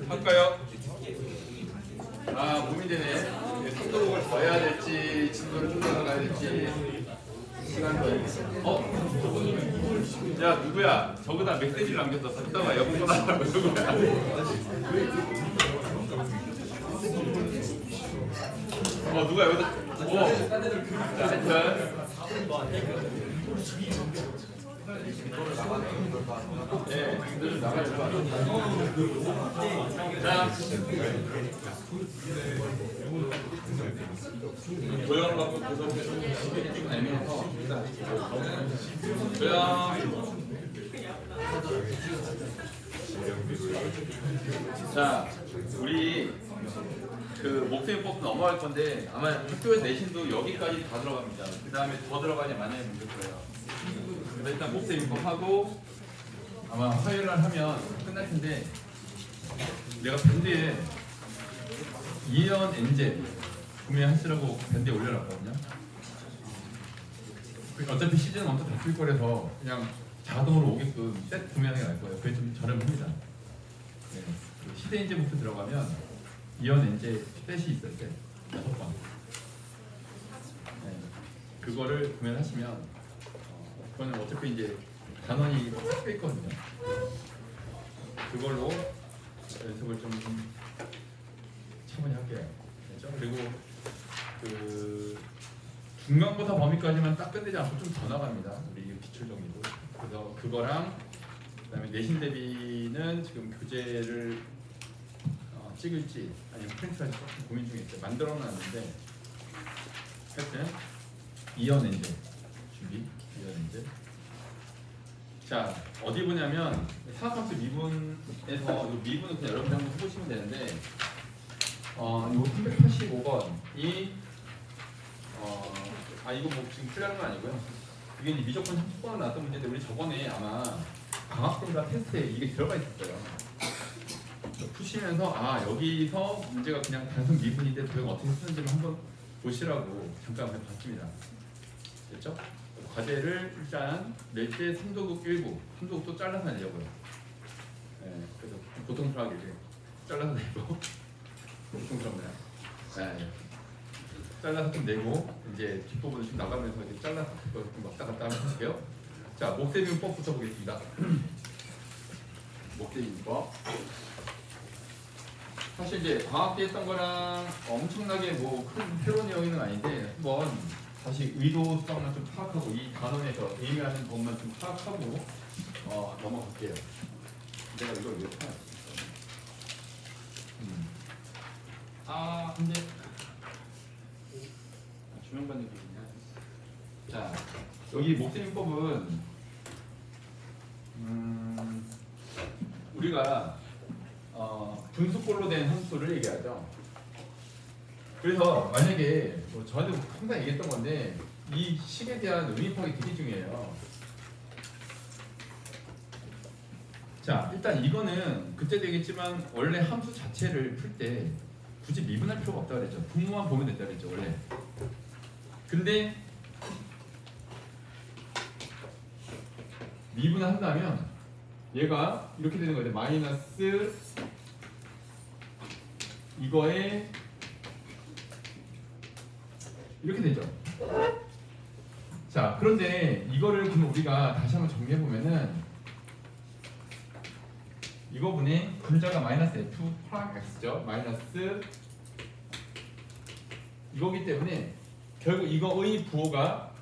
할까요? 아, 고민되네. 속도를 더 해야 될지, 진도를 좀 더 가야 될지. 시간도 야, 누구야? 저거다 메시지를 남겼어. 듣다가 여보고 나라고 누구야? 누가 여기다? 자, 하여튼. 네, 나가야 될 것 같아요. 자, 조연을 갖고 계속 좀 애매해서 조연. 자, 우리 그 목세미법 넘어갈 건데 아마 학교 내신도 여기까지 다 들어갑니다. 그 다음에 더 들어가냐 만약에 문제일 거예요. 그래서 일단 목세미법 하고 아마 화요일 날 하면 끝날 텐데 내가 밴드에 이연 엔제 구매하시라고 밴드에 올려놨거든요. 어차피 시즌 먼저 다 쓸 거라서 그냥 자동으로 오게끔 셋 구매하는 게 나을 거예요. 그게 좀 저렴합니다. 네. 시대 엔제부터 들어가면 이연 엔제 셋이 있을 때 6번. 네. 그거를 구매를 하시면 그거는 어차피 이제 단원이 꽤 있거든요. 그걸로 연습을 좀 차분히 할게요. 그렇죠? 그리고 그 중간부터 범위까지만 딱 끝내지 않고 좀 더 나갑니다. 우리 기출 정리도. 그래서 그거랑 그다음에 내신 대비는 지금 교재를 찍을지 아니면 프린트할지 조금 고민 중에 있어요. 만들어놨는데 하여튼 이연 엔제 준비. 이연 엔제. 자, 어디 보냐면 사각함수 미분에서 이 미분은 그냥 여러분들 한번 해보시면 되는데 요 385번이 이거 뭐 지금 풀려는 건 아니고요. 이게 이제 미적분 30번을 나왔던 문제인데 우리 저번에 아마 방학생과 테스트에 이게 들어가 있었어요. 푸시면서 여기서 문제가 그냥 단순 미분인데 도형 어떻게 쓰는지를 한번 보시라고 잠깐 봤습니다. 됐죠? 과제를 일단 낼 때 3도극 1부, 3도극도 잘라서 내려고요. 네, 그래서 고통스러하게 잘라서 내고 고통스럽나요? 네. 잘라서 좀 내고 이제 뒷부분을 좀 나가면서 이제 잘라서 좀 왔다 갔다 하면 할게요. 자, 목세미법부터 보겠습니다. 목세미법. 사실 이제 방학 때 했던 거랑 엄청나게 뭐 큰 새로운 내용은 아닌데 한번 다시 의도성만 좀 파악하고 이 단원에서 의미하는 것만 좀 파악하고 넘어갈게요. 내가 이걸 왜 파악했어? 근데 주명받는 게 있냐? 자, 여기 목세미법은 우리가 분수꼴로 된 함수를 얘기하죠. 그래서 만약에 저한테 항상 얘기했던 건데 이 식에 대한 의미 파악이 되게 중요해요. 자, 일단 이거는 그때도 얘기했지만 원래 함수 자체를 풀 때 굳이 미분할 필요가 없다고 그랬죠. 분모만 보면 된다고 그랬죠, 원래. 근데 미분을 한다면 얘가 이렇게 되는 거죠. 마이너스 이거에 이렇게 되죠. 자, 그런데 이거를 그럼 우리가 다시 한번 정리해 보면은 이거분의 분자가 마이너스 f 프라임 x죠. 마이너스 이거기 때문에 결국 이거의 부호가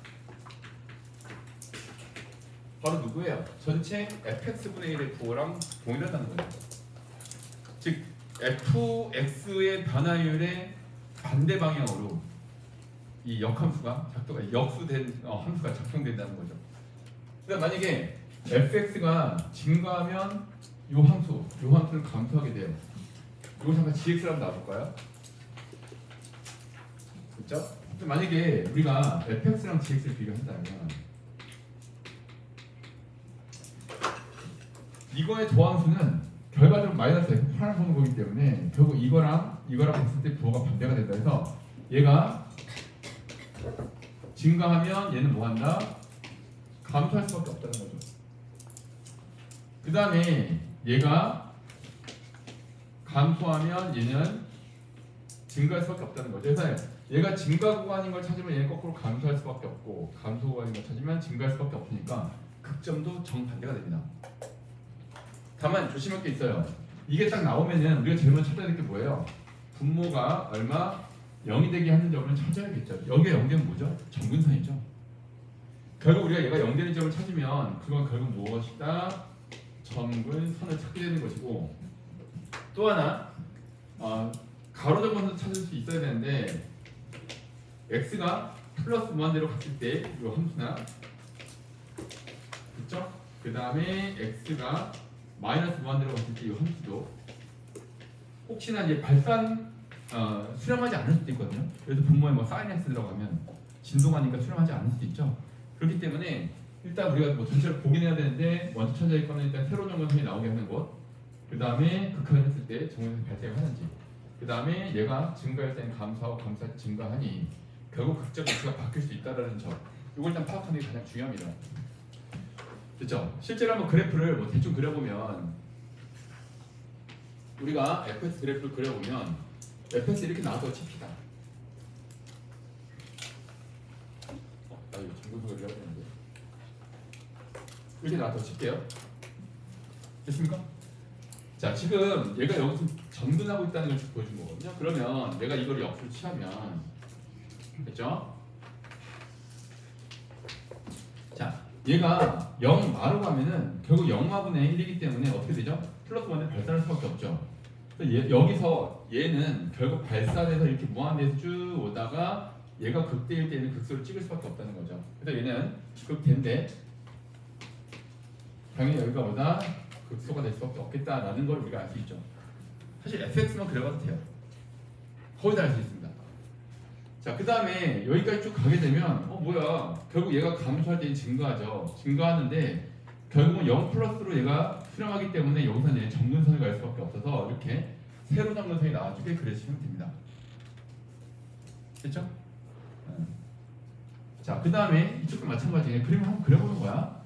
바로 누구예요? 전체 fx분의 1의 부호랑 동일하다는 거죠. 즉 fx의 변화율의 반대 방향으로 이 역함수가 역수된 함수가 작동된다는 거죠. 그러니까 만약에 fx가 증가하면 이 함수는 감소하게 돼요. 이거 잠깐 gx라고 놔볼까요? 그렇죠? 만약에 우리가 fx랑 gx를 비교한다면 이거의 도함수는 결과적으로 마이너스 f8을 보는 거기 때문에 결국 이거랑 봤을 때 부호가 반대가 된다 해서 얘가 증가하면 얘는 뭐 한다? 감소할 수밖에 없다는 거죠. 그 다음에 얘가 감소하면 얘는 증가할 수밖에 없다는 거죠. 그래서 얘가 증가 구간인 걸 찾으면 얘는 거꾸로 감소할 수밖에 없고 감소 구간인 걸 찾으면 증가할 수밖에 없으니까 극점도 정반대가 됩니다. 다만 조심할 게 있어요. 이게 딱 나오면은 우리가 제일 먼저 찾아야 될 게 뭐예요? 분모가 얼마 0이 되게 하는 점을 찾아야겠죠. 여기에 0되면 뭐죠? 점근선이죠. 결국 우리가 얘가 0되는 점을 찾으면 그건 결국 무엇이다? 점근선을 찾게 되는 것이고 또 하나 가로 점근선도 찾을 수 있어야 되는데 x가 플러스 무한대로 갔을 때 이 함수나 그렇죠? 그 다음에 x가 마이너스 무한대로 갔을 때 이 함수도 혹시나 이제 발산 수렴하지 않을 수도 있거든요. 그래서 분모에 뭐 sin x 들어가면 진동하니까 수렴하지 않을 수도 있죠. 그렇기 때문에 일단 우리가 뭐 전체를 보긴 해야 되는데 먼저 찾아야 할 거는 일단 세로 정근선이 나오게 하는 것, 그 다음에 극한을 했을 때 정근선이 발생하는지, 그 다음에 얘가 증가할 때는 감소하고 감소할 때 증가하니 결국 극적 x가 바뀔 수 있다는 점, 이걸 일단 파악하는 게 가장 중요합니다. 됐죠? 실제로 한번 그래프를 뭐 대충 그려보면 우리가 fx 그래프를 그려보면 fx 이렇게 나와서 칩시다. 나 이거 정근선을 그려야 되는데 이렇게 나와서 칠게요. 됐습니까? 자, 지금 얘가 여기서 정근하고 있다는 걸 보여준 거거든요. 그러면 내가 이걸 옆으로 취하면 됐죠? 자, 얘가 0마로 가면은 결국 0마분의 1이기 때문에 어떻게 되죠? 플러스 1을 발산할 수밖에 없죠. 여기서 얘는 결국 발산해서 이렇게 무한대에서 쭉 오다가 얘가 극대일 때는 극소를 찍을 수밖에 없다는 거죠. 그래서 얘는 극대인데 당연히 여기가 보다 극소가 될 수밖에 없겠다라는 걸 우리가 알 수 있죠. 사실 fx만 그려봐도 돼요. 거의 다 알 수 있습니다. 자, 그 다음에 여기까지 쭉 가게 되면 뭐야, 결국 얘가 감소할 때는 증가하죠. 증가하는데 결국은 0 플러스로 얘가 수렴하기 때문에 여기서는 정근선을 갈 수밖에 없어서 이렇게 세로 정근선이 나와주게 그려주시면 됩니다. 됐죠? 자, 그 다음에 이쪽도 마찬가지예요. 그림을 한번 그려보는 거야.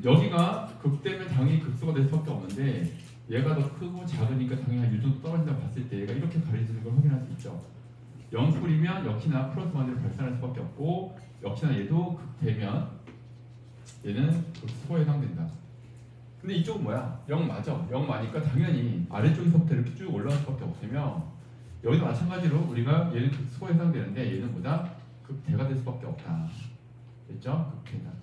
여기가 극대면 당연히 극소가 될 수밖에 없는데 얘가 더 크고 작으니까 당연히 한 이 정도 떨어진다고 봤을 때 얘가 이렇게 가려지는 걸 확인할 수 있죠. 0풀이면 역시나 플러스 1을 발산할 수밖에 없고 역시나 얘도 극대면 얘는 극소에 해당된다. 근데 이쪽은 뭐야? 0 맞아. 0 맞으니까 당연히 아래쪽에서부터 이렇게 쭉 올라갈 수밖에 없으며 여기도 마찬가지로 우리가 얘는 극소에 해당되는데 얘는 보다 극대가 될 수밖에 없다. 됐죠? 극대다.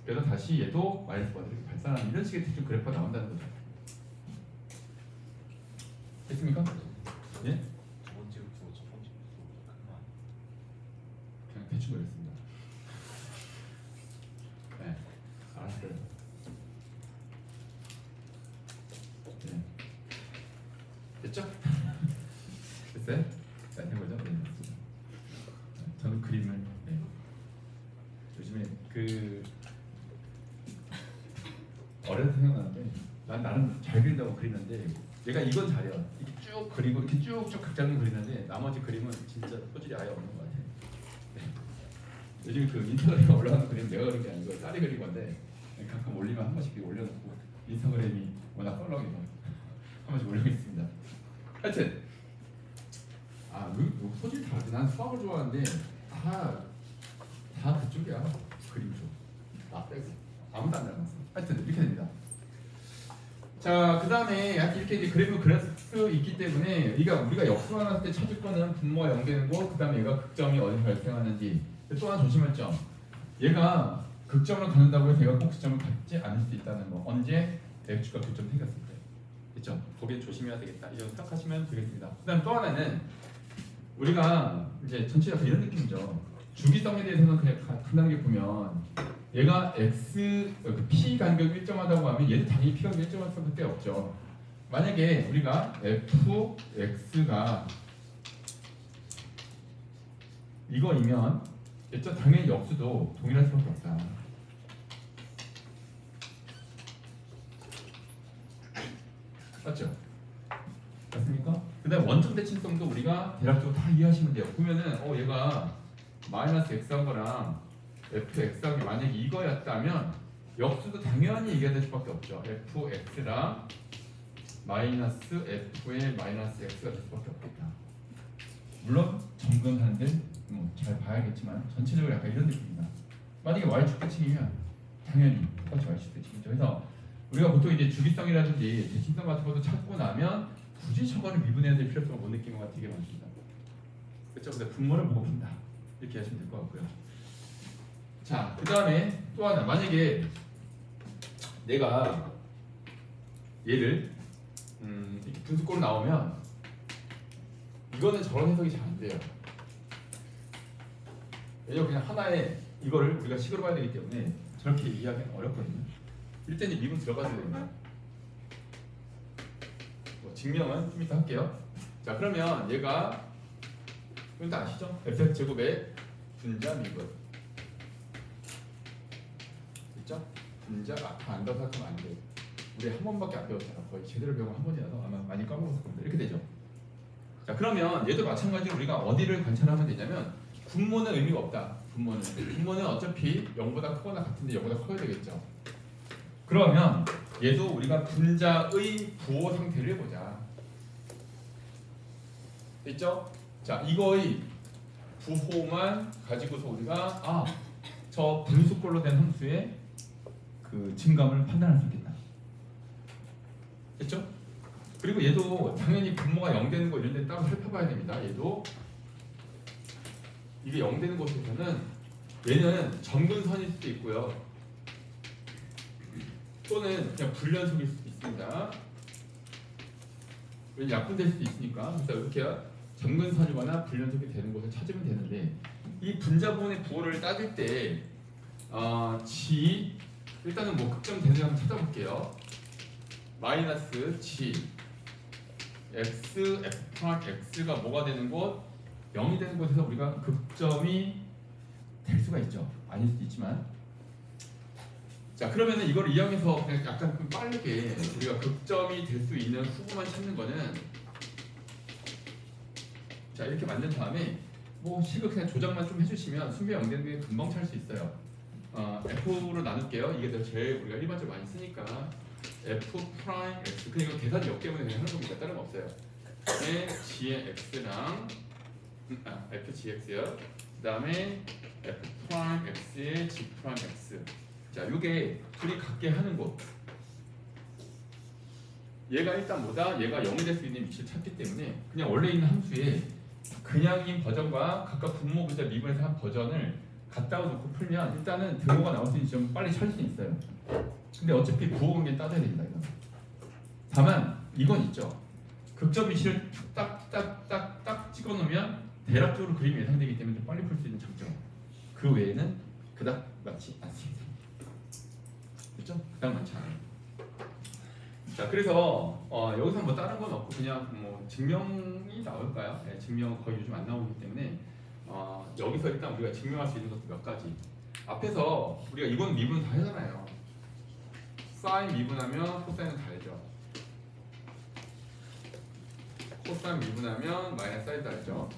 그래서 다시 얘도 마이너스 1을 이렇게 발산하는 이런 식의 대충 그래프가 나온다는 거죠. 됐습니까? 예? 두 번째 극소, 첫 번째 극소 큰거 아니에요? 그냥 대충 그렸습니다. 네, 알았어요. 네. 됐죠? 됐어요? 자, 된 거죠? 네. 저는 그림을 요즘에 어려서 생각나는데 난 나름 잘 그린다고 그리는데 얘가 이건 잘해요. 이렇게 쭉 그리고 이렇게 쭉쭉 각장을 그리는데 나머지 그림은 진짜 소질이 아예 없는 것 같아요. 네. 요즘 그 인스타그램에 올라가는 그림 내가 그린 게 아니고 딸이 그린 건데 가끔 올리면 한 번씩 올려놓고 인스타그램이 워낙 썰렁해서 한 번씩 올리고 있습니다. 하여튼 소질 다 다르지. 난 수학을 좋아하는데 다 그쪽이야. 그림 쪽. 나 빼고 아무도 안 닮았어. 하여튼 이렇게 됩니다. 자, 그 다음에 이렇게 이제 그래프를 그릴 수 있기 때문에 우리가 역수가 나왔을 때 찾을 거는 분모가 0되는 거, 그 다음에 얘가 극점이 어디서 발생하는지. 또 하나 조심할 점. 얘가 극점을 갖는다고 해서 얘가 꼭 극점을 갖지 않을 수 있다는 거. 언제? x축과 교점 생겼을 때. 그렇죠? 거기에 조심해야 되겠다. 이런 생각하시면 되겠습니다. 그 다음 또 하나는 우리가 이제 전체가 이런 느낌이죠. 주기성에 대해 생각한다는 게 보면 얘가 p 간격이 일정하다고 하면 얘도 당연히 p 간격이 일정할 수밖에 없죠. 만약에 우리가 fx가 이거이면 당연히 역수도 동일할 수밖에 없다. 맞죠? 맞습니까? 그 다음 원점 대칭성도 우리가 대략적으로 다 이해하시면 돼요. 보면은 얘가 마이너스 x한 거랑 fx한 게 만약에 이거였다면 역수도 당연히 얘기해야 될 수밖에 없죠. fx랑 마이너스 f의 마이너스 x가 될 수밖에 없겠다. 물론 점근하는데 잘 봐야겠지만 전체적으로 약간 이런 느낌입니다. 만약에 y축대칭이면 당연히 똑같이 y축대칭이죠. 그래서 우리가 보통 이제 주기성이라든지 대칭성 같은 것도 찾고 나면 굳이 저거를 미분해야 될 필요성을 못 느끼는 것 되게 많습니다. 그렇죠? 근데 분모를 보고 푼다 이렇게 하시면 될 것 같고요. 자, 그 다음에 또 하나, 만약에 내가 얘를 이렇게 분수꼴로 나오면 이거는 저런 해석이 잘 안 돼요. 왜냐면 그냥 하나의 이거를 우리가 식으로 봐야 되기 때문에 저렇게 이해하기는 어렵거든요. 일단 이제 미분 들어가야 됩니다. 뭐 증명은 좀 이따 할게요. 자, 그러면 얘가 이건 다 아시죠? fx 제곱의 분자 미분. 있죠? 분자 안 배워서 하면 안 돼요. 우리 한 번밖에 안 배웠잖아. 거의 제대로 배운 한 번이라서 아마 많이 까먹었을 겁니다. 이렇게 되죠. 자, 그러면 얘도 마찬가지로 우리가 어디를 관찰하면 되냐면 분모는 의미가 없다. 분모는 어차피 0보다 크거나 같은데 0보다 커야 되겠죠. 그러면 얘도 우리가 분자의 부호 상태를 보자. 됐죠? 자, 이거의 부호만 가지고서 우리가 저 분수꼴로 된 함수의 그 증감을 판단할 수 있겠다. 됐죠? 그리고 얘도 당연히 분모가 0 되는 거 이런 데 따로 살펴봐야 됩니다. 얘도 이게 0 되는 곳에서는 얘는 점근선일 수도 있고요. 또는 그냥 불연속일 수도 있습니다. 왜냐면 약분될 수도 있으니까. 그래서 이렇게 점근선이거나 불연속이 되는 곳을 찾으면 되는데 이 분자 부분의 부호를 따질 때 g 일단은 뭐 극점 되는 거 한번 찾아볼게요. 마이너스 g x f x가 뭐가 되는 곳 0이 되는 곳에서 우리가 극점이 될 수가 있죠. 아닐 수도 있지만. 자, 그러면은 이걸 이용해서 그냥 약간 좀 빠르게 우리가 극점이 될 수 있는 후보만 찾는 거는 자, 이렇게 만든 다음에 뭐 식을 그냥 조작만 좀 해주시면 순배 0 되는 게 금방 찾을 수 있어요. f로 나눌게요. 이게 더 제일 우리가 일반적으로 많이 쓰니까 f 프라임 x 그냥 이거 계산 역 때문에 그냥 하는 겁니다. 다른 거 없어요. g의 x랑 f gx요. 그 다음에 f 프라임 x의 g 프라임 x. 자, 요게 둘이 같게 하는 곳. 얘가 일단 뭐다? 얘가 0이 될 수 있는 위치를 찾기 때문에 그냥 원래 있는 함수에 그냥인 버전과 각각 분모 분자 미분해서 한 버전을 갖다가 놓고 풀면 일단은 등호가 나올 수 있는 지점 빨리 찾을 수 있어요. 근데 어차피 부호 관계는 따져야 됩니다. 이건. 다만 이건 있죠. 극점 위치를 딱딱딱딱 찍어놓으면 대략적으로 그림이 예상되기 때문에 좀 빨리 풀 수 있는 장점. 그 외에는 그닥 많지 않습니다. 그렇죠? 그닥 많지 않아요. 자, 그래서 여기서 뭐 다른 건 없고 그냥 뭐 증명이 나올까요? 네, 증명 거의 요즘 안 나오기 때문에 여기서 일단 우리가 증명할 수 있는 것도 몇 가지. 앞에서 우리가 이건 미분 다 하잖아요. 사인 미분하면 코사인은 다 알죠. 코사인 미분하면 마이너스 사인도 알죠.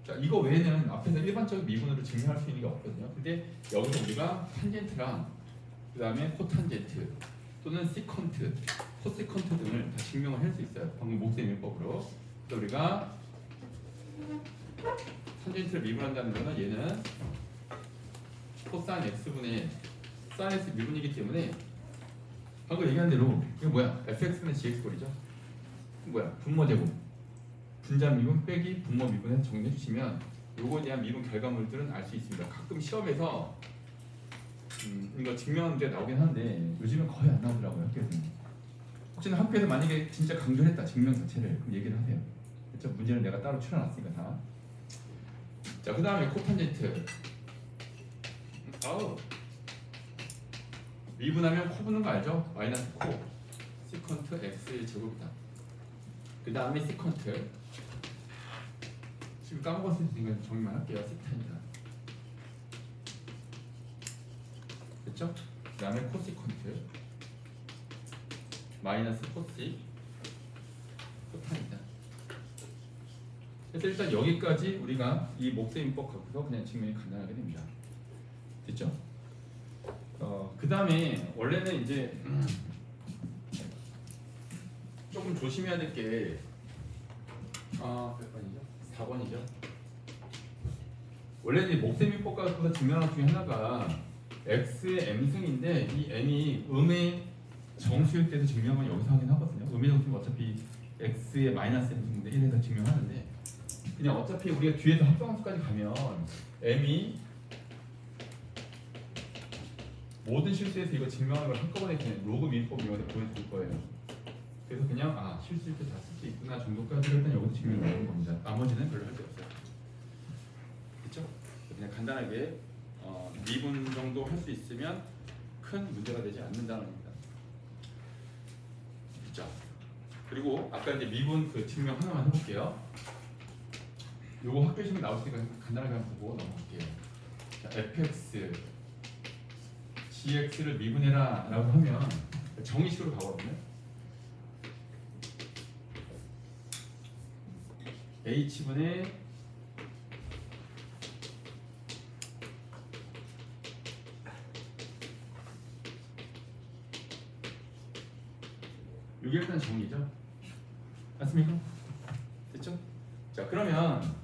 자, 이거 외에는 앞에서 일반적인 미분으로 증명할 수 있는 게 없거든요. 근데 여기서 우리가 탄젠트랑 그 다음에 코탄젠트 또는 시컨트, 코시컨트 등을 다 증명을 할 수 있어요. 방금 목세 밀법으로. 그래서 우리가 탄젠트를 미분한다는 거는 얘는 코사인 x분의 사인 x 미분이기 때문에 방금 얘기한 대로 이거 뭐야? fx분의 gx꼴이죠. 뭐야? 분모 제곱 분자 미분 빼기 분모 미분해서 정리해 주시면 요거에 대한 미분 결과물들은 알 수 있습니다. 가끔 시험에서 이거 증명하는 게 나오긴 하는데 요즘은 거의 안 나오더라고요. 학교에서는. 혹시나 학교에서 만약에 진짜 강조를 했다 증명 자체를 그럼 얘기를 하세요. 그렇죠? 문제는 내가 따로 추려놨으니까 다. 자, 그 다음에 코탄젠트. 미분하면 코 붙는 거 알죠? 마이너스 코 시컨트 x의 제곱이다. 그 다음에 시컨트 지금 까먹었을 테니까 정리만 할게요. 시탄이다. 그렇죠? 그 다음에 코시컨트 마이너스 코시 코탄이다. 그래서 일단 여기까지 우리가 이 목세인법 갖고서 그냥 증명이 가능하게 됩니다. 됐죠? 그 다음에 원래는 이제 조금 조심해야 될 게 몇 번이죠? 4번이죠. 원래 이제 목세미법과서 증명한 것 중에 하나가 x의 m승인데 이 m이 음의 정수일 때도 증명은 여기서 하긴 하거든요. 음의 정수는 어차피 x의 마이너스 m승인데 1에서 증명하는데 그냥 어차피 우리가 뒤에서 합성함수까지 가면 m이 모든 실수에서 이거 증명하는 걸 한꺼번에 그냥 로그 민법 이용해서 보여줄 거예요. 그래서 그냥 실수일 때 다 쓸 수 있구나 정도까지 일단 여기서 증명을 하는 겁니다. 나머지는 별로 할 게 없어요. 그렇죠? 그냥 간단하게 미분 정도 할 수 있으면 큰 문제가 되지 않는다는 겁니다. 그렇죠? 그리고 아까 이제 미분 그 증명 하나만 해볼게요. 요거 학교 시험에 나올 테니까 간단하게 한번 보고 넘어갈게요. 자, fx, gx를 미분해라 라고 하면 정의식으로 가거든요. h분의 이게 일단 정의죠. 맞습니까? 됐죠? 자 그러면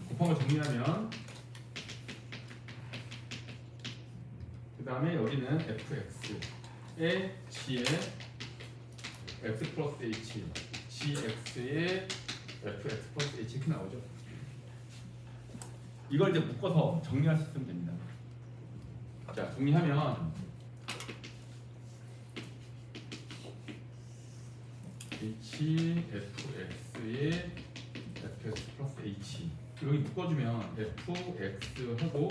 곱한 거 정리하면 그 다음에 여기는 fx의 g에 x 플러스 h, gx의 fx 플러스 h 이렇게 나오죠. 이걸 이제 묶어서 정리할 수 있으면 됩니다. 자 정리하면 h fx의 fx 플러스 h 여기 묶어주면 fx하고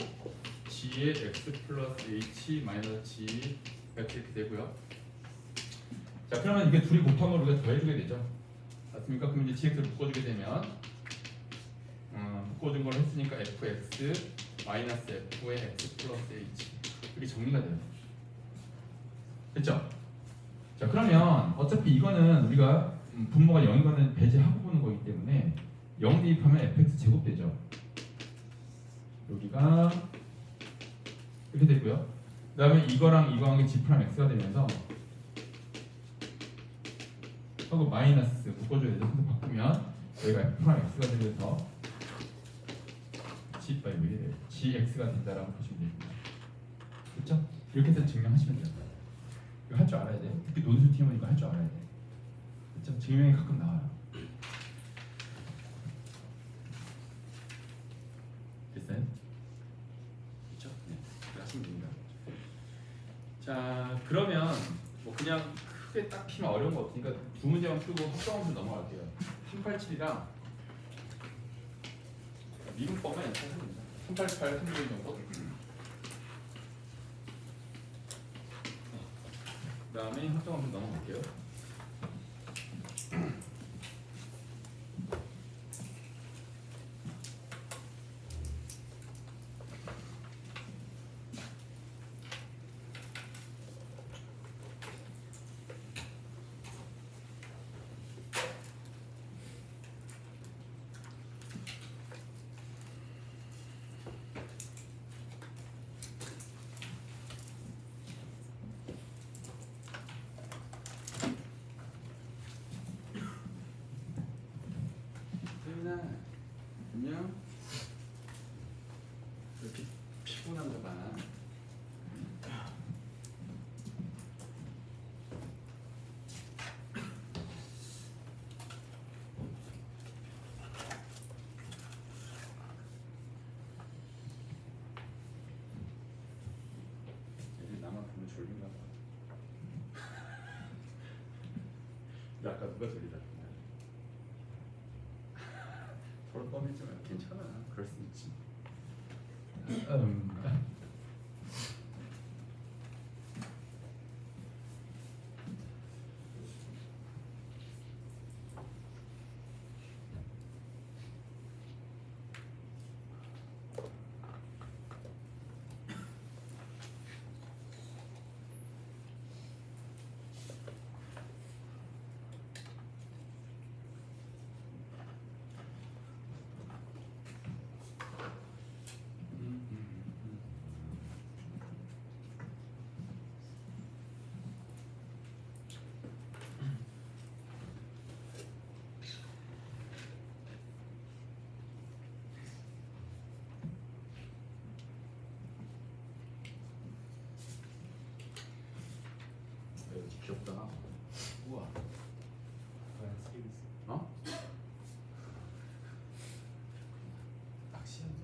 g의 x 플러스 h 마이너스 g x 이렇게 되고요. 자 그러면 이게 둘이 곱한 걸 우리가 더해주게 되죠. 맞습니까? 그럼 이제 gx를 묶어주게 되면 묶어준 걸 했으니까 fx 마이너스 f의 x 플러스 h 이렇게 정리가 돼요. 됐죠? 자 그러면 어차피 이거는 우리가 분모가 0인 거는 배제하고 보는 거기 때문에 0 대입하면 fx 제곱 되죠. 여기가 이렇게 되고요. 그 다음에 이거랑 이거 한 게 g 프라임 x가 되면서 하고 마이너스 묶어줘야 되죠. 그래서 바꾸면 여기가 f 프라임 x가 되면서 gx가 된다라고 보시면 됩니다. 그렇죠? 이렇게 해서 증명하시면 돼요. 이거 할 줄 알아야 돼. 특히 논술 팀은 이거 할 줄 알아야 돼. 그렇죠? 증명이 가끔 나와요. 됐어요? 그렇죠? 네, 하시면 됩니다. 자, 그러면 뭐 그냥 크게 딱 피면 어려운 거 없으니까 두 문제만 풀고 합성함수 넘어갈게요. 387이랑 미분법만 연습하면 됩니다. 388, 391 정도. 그 다음에 합성함수 넘어갈게요. 안녕. 이렇게 피곤한가 봐. 이제 나만 보면 졸린가 봐. 아까 누가 졸리다. 서로 뻔했지만 괜찮아. 그럴 수 있지. 귀엽다. 우와. 과연 스케일이 있어. 어? 낚시였네.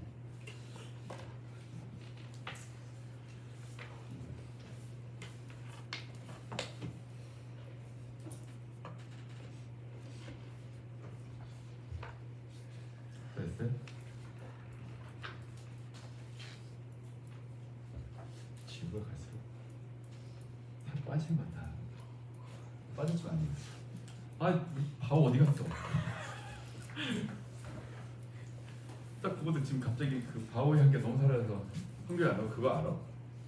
됐어요? 지구가 갈수록 살 빠지는 것 같아. 빠지지 않네. 아, 바오 어디 갔어? 딱 그거도 지금 갑자기 그 바오의 향기가 너무 사라져서 한규야 너 그거 알아?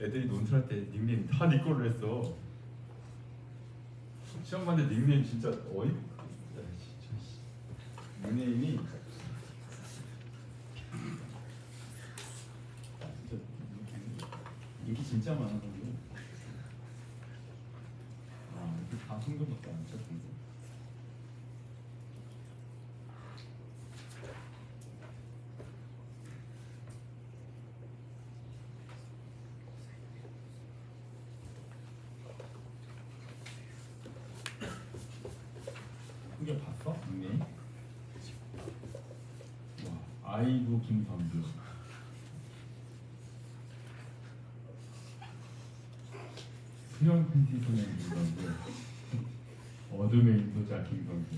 애들이 논술할 때 닉네임 다 네 걸로 했어. 시험 봤는데 닉네임 진짜 어이? 진짜 닉네임이 진짜 인기 진짜 많아 근데. 아 이렇게 다 성적밖에 안 쳤던데. 이게 봤어? 닉네임? 와 아이브 김성규. 수영 팬티 소년 김성규. 어둠의 인도자 김성규.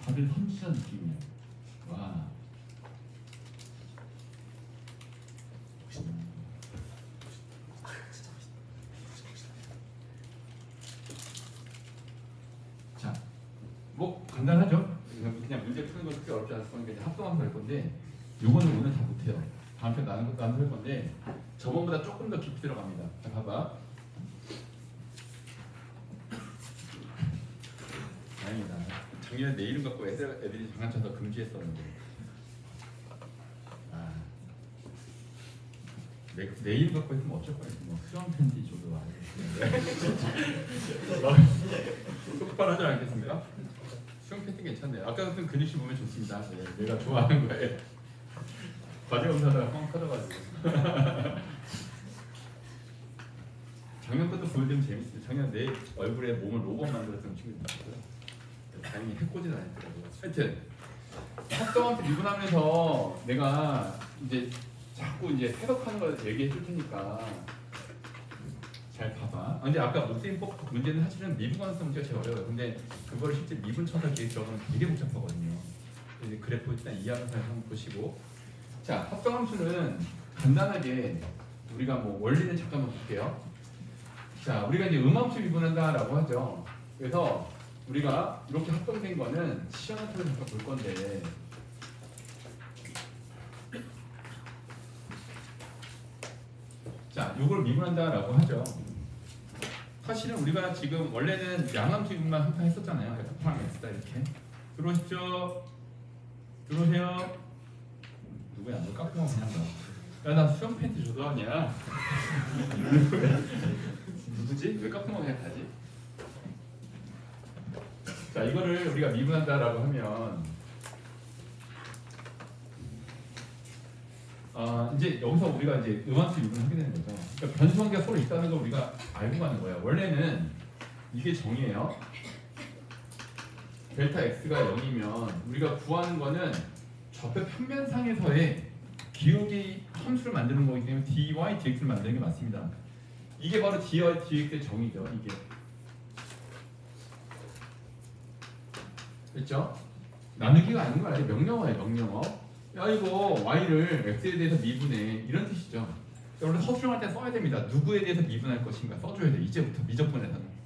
다들 선취자 느낌이야. 와. 자, 뭐 간단하죠? 그냥 문제 푸는 거 그렇게 어렵지 않을 거니까 이제 합동함수 할 건데 요거는 오늘 다 못해요. 다음 편 나는 것도 안 할 건데 저번보다 조금 더 깊이 들어갑니다. 자, 봐봐. 다행이다. 작년에 내 이름 갖고 애들이 장난쳐서 금지했었는데. 아, 내 이름 갖고 했으면 어쩔 뻔했어. 뭐 수영 팬티 줘도 알겠어요. 똑바로 하지 않겠습니까? 수영 팬티 괜찮네요. 아까 같은 근육씨 보면 좋습니다. 네, 내가 좋아하는 거예요. 과제 검사다가 뻥 터져가지고. 작년 것도 보여드리면 재밌어요. 작년 내 얼굴에 몸을 로봇 만들었던 친구들 있었고요. 다행히 해코지는 안 했더라고요. 하여튼 합성함수 미분하면서 내가 이제 자꾸 이제 해석하는 걸 얘기해 줄 테니까 잘 봐봐. 근데 아까 목세인법 문제는 사실은 미분 관성 문제가 제일 어려워요. 근데 그걸 실제 미분 쳐서 기획적으로는 되게 복잡하거든요. 이제 그래프 일단 이해하면서 한번 보시고. 자, 합성함수는 간단하게 우리가 뭐 원리는 잠깐만 볼게요. 자, 우리가 이제 음함수 미분한다라고 하죠. 그래서 우리가 이렇게 합성된 거는 시험을 통해서 잠깐 볼 건데, 자, 요걸 미분한다라고 하죠. 사실은 우리가 지금 원래는 양함수 미분만 항상 했었잖아요. F랑 X다 이렇게. 들어오십시오. 들어오세요. 누구야? 너 깎고 그냥 가. 야, 나 수영 팬티 줘도 하냐? 누구지? 왜 깎고 그냥 가지? 자, 이거를 우리가 미분한다라고 하면 이제 여기서 우리가 이제 음함수 미분을 하게 되는 거죠. 그러니까 변수 관계가 서로 있다는 걸 우리가 알고 가는 거예요. 원래는 이게 정이에요. 델타 x가 0이면 우리가 구하는 거는 좌표 평면상에서의 기울기 함수를 만드는 거기 때문에 dy dx를 만드는 게 맞습니다. 이게 바로 dy dx의 정이죠. 이게. 그렇죠? 나누기가 아닌 거 알죠? 명령어예요, 명령어. 야, 이거 y를 x에 대해서 미분해, 이런 뜻이죠. 여러분 허술할 때 써야 됩니다. 누구에 대해서 미분할 것인가 써줘야 돼. 이제부터 미적분에서는.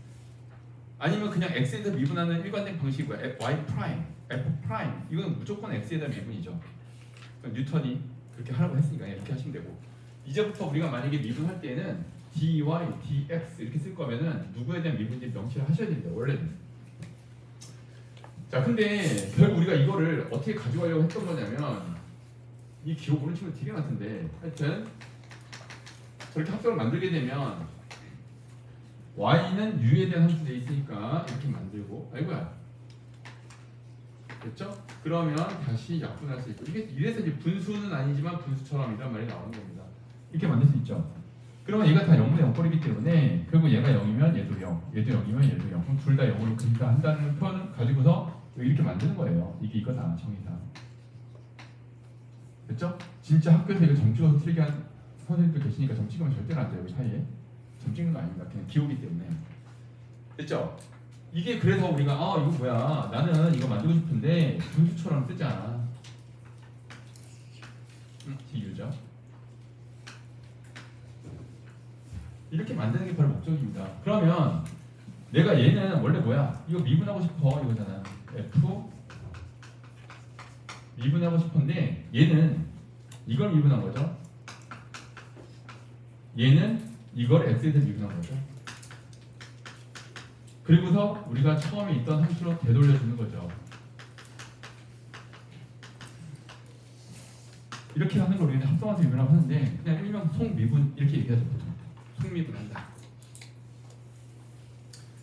아니면 그냥 x에 대해서 미분하는 일관된 방식이고요. y 프라임, f 프라임. 이건 무조건 x에 대한 미분이죠. 뉴턴이 그렇게 하라고 했으니까 이렇게 하시면 되고. 이제부터 우리가 만약에 미분할 때는 dy, dx 이렇게 쓸 거면은 누구에 대한 미분인지 명시를 하셔야 됩니다. 원래는. 자, 근데 결국 우리가 이거를 어떻게 가져가려고 했던 거냐면, 이 기호 보는 친구 되게 많던데, 하여튼 저렇게 합성을 만들게 되면 y는 u에 대한 함수 돼 있으니까 이렇게 만들고, 아이고야, 됐죠? 그러면 다시 약분할 수 있고, 이게 이래서 이제 분수는 아니지만 분수처럼 이란 말이 나오는 겁니다. 이렇게 만들 수 있죠. 그러면 얘가 다 0분의 0꼴이기 때문에 결국 얘가 0이면 얘도 0, 얘도 0이면 얘도 0. 그럼 둘 다 0으로 그린다 한다는 표현을 가지고서 이렇게 만드는 거예요. 이게 이거다, 정의다. 됐죠? 진짜 학교에서 이거 점 찍어서 틀리게 한 선생님들 계시니까 점 찍으면 절대로 안 돼요. 여기 사이에. 점 찍는 거 아닙니다. 그냥 기호기 때문에. 됐죠? 이게 그래서 우리가 이거 뭐야, 나는 이거 만들고 싶은데 분수처럼 쓰자. 비유죠. 이렇게 만드는 게 바로 목적입니다. 그러면 내가 얘는 원래 뭐야? 이거 미분하고 싶어 이거잖아. F 미분하고 싶은데 얘는 이걸 미분한 거죠. 얘는 이걸 x에 대해 미분한 거죠. 그리고서 우리가 처음에 있던 함수로 되돌려주는 거죠. 이렇게 하는 걸 우리는 합성함수 미분하고 하는데 그냥 일명 속미분 이렇게 얘기하죠. 보통 속미분한다.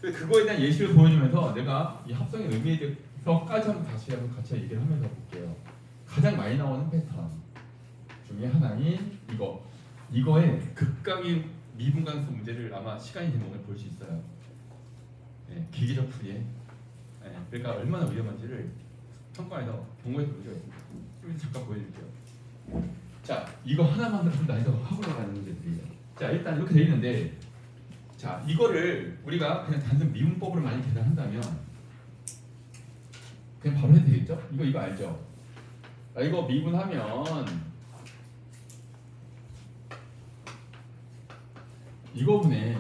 그거에 대한 예시를 보여주면서 내가 이 합성의 의미에 대해서까지 한번 다시 한번 같이 얘기를 하면서 볼게요. 가장 많이 나오는 패턴 중에 하나인 이거의 극강의 미분관수 문제를 아마 시간이 되면 오늘 볼 수 있어요. 네, 기계적 풀이에. 네, 그러니까 얼마나 위험한지를 평가에서 경고에서 문제가 있습니다. 좀 이따 잠깐 보여드릴게요. 자, 이거 하나만 다 해서 하고 나가는 문제들이에요. 자, 일단 이렇게 돼 있는데, 자, 이거를 우리가 그냥 단순 미분법으로 많이 계산한다면 그냥 바로 해도 되겠죠? 이거 알죠? 이거 미분하면 이거분의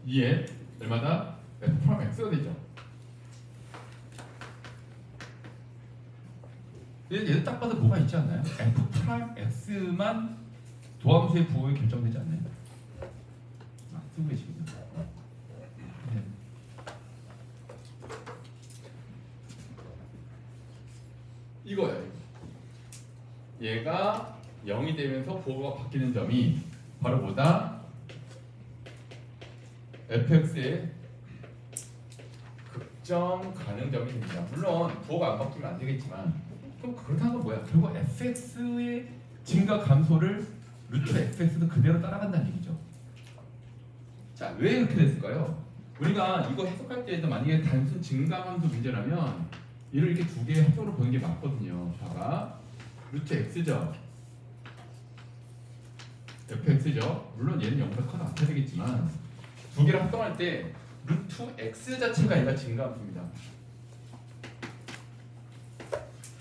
2에 얼마다? f 프라임 x가 되죠. 얘는 딱 봐도 뭐가 있지 않나요? f 프라임 x만 도함수의 부호에 결정되지 않나요? 쓰고 계시군요. 네. 이거예요. 얘가 0이 되면서 부호가 바뀌는 점이 바로 뭐다? fx의 극점 가능점이 됩니다. 물론 부호가 안 바뀌면 안 되겠지만 그럼 그렇다는 건 뭐야? 결국 fx의 증가 감소를 루트 fx도 그대로 따라간다는 얘기죠. 자, 왜 이렇게 됐을까요? 우리가 이거 해석할 때에도 만약에 단순 증가함수 문제라면 얘를 이렇게 두 개 합적으로 보는 게 맞거든요. 봐봐, 루트 x죠. fx죠. 물론 얘는 0보다 커도 안 되겠지만 두 개를 합성할 때 루트 x 자체가 얘가 증가함수입니다.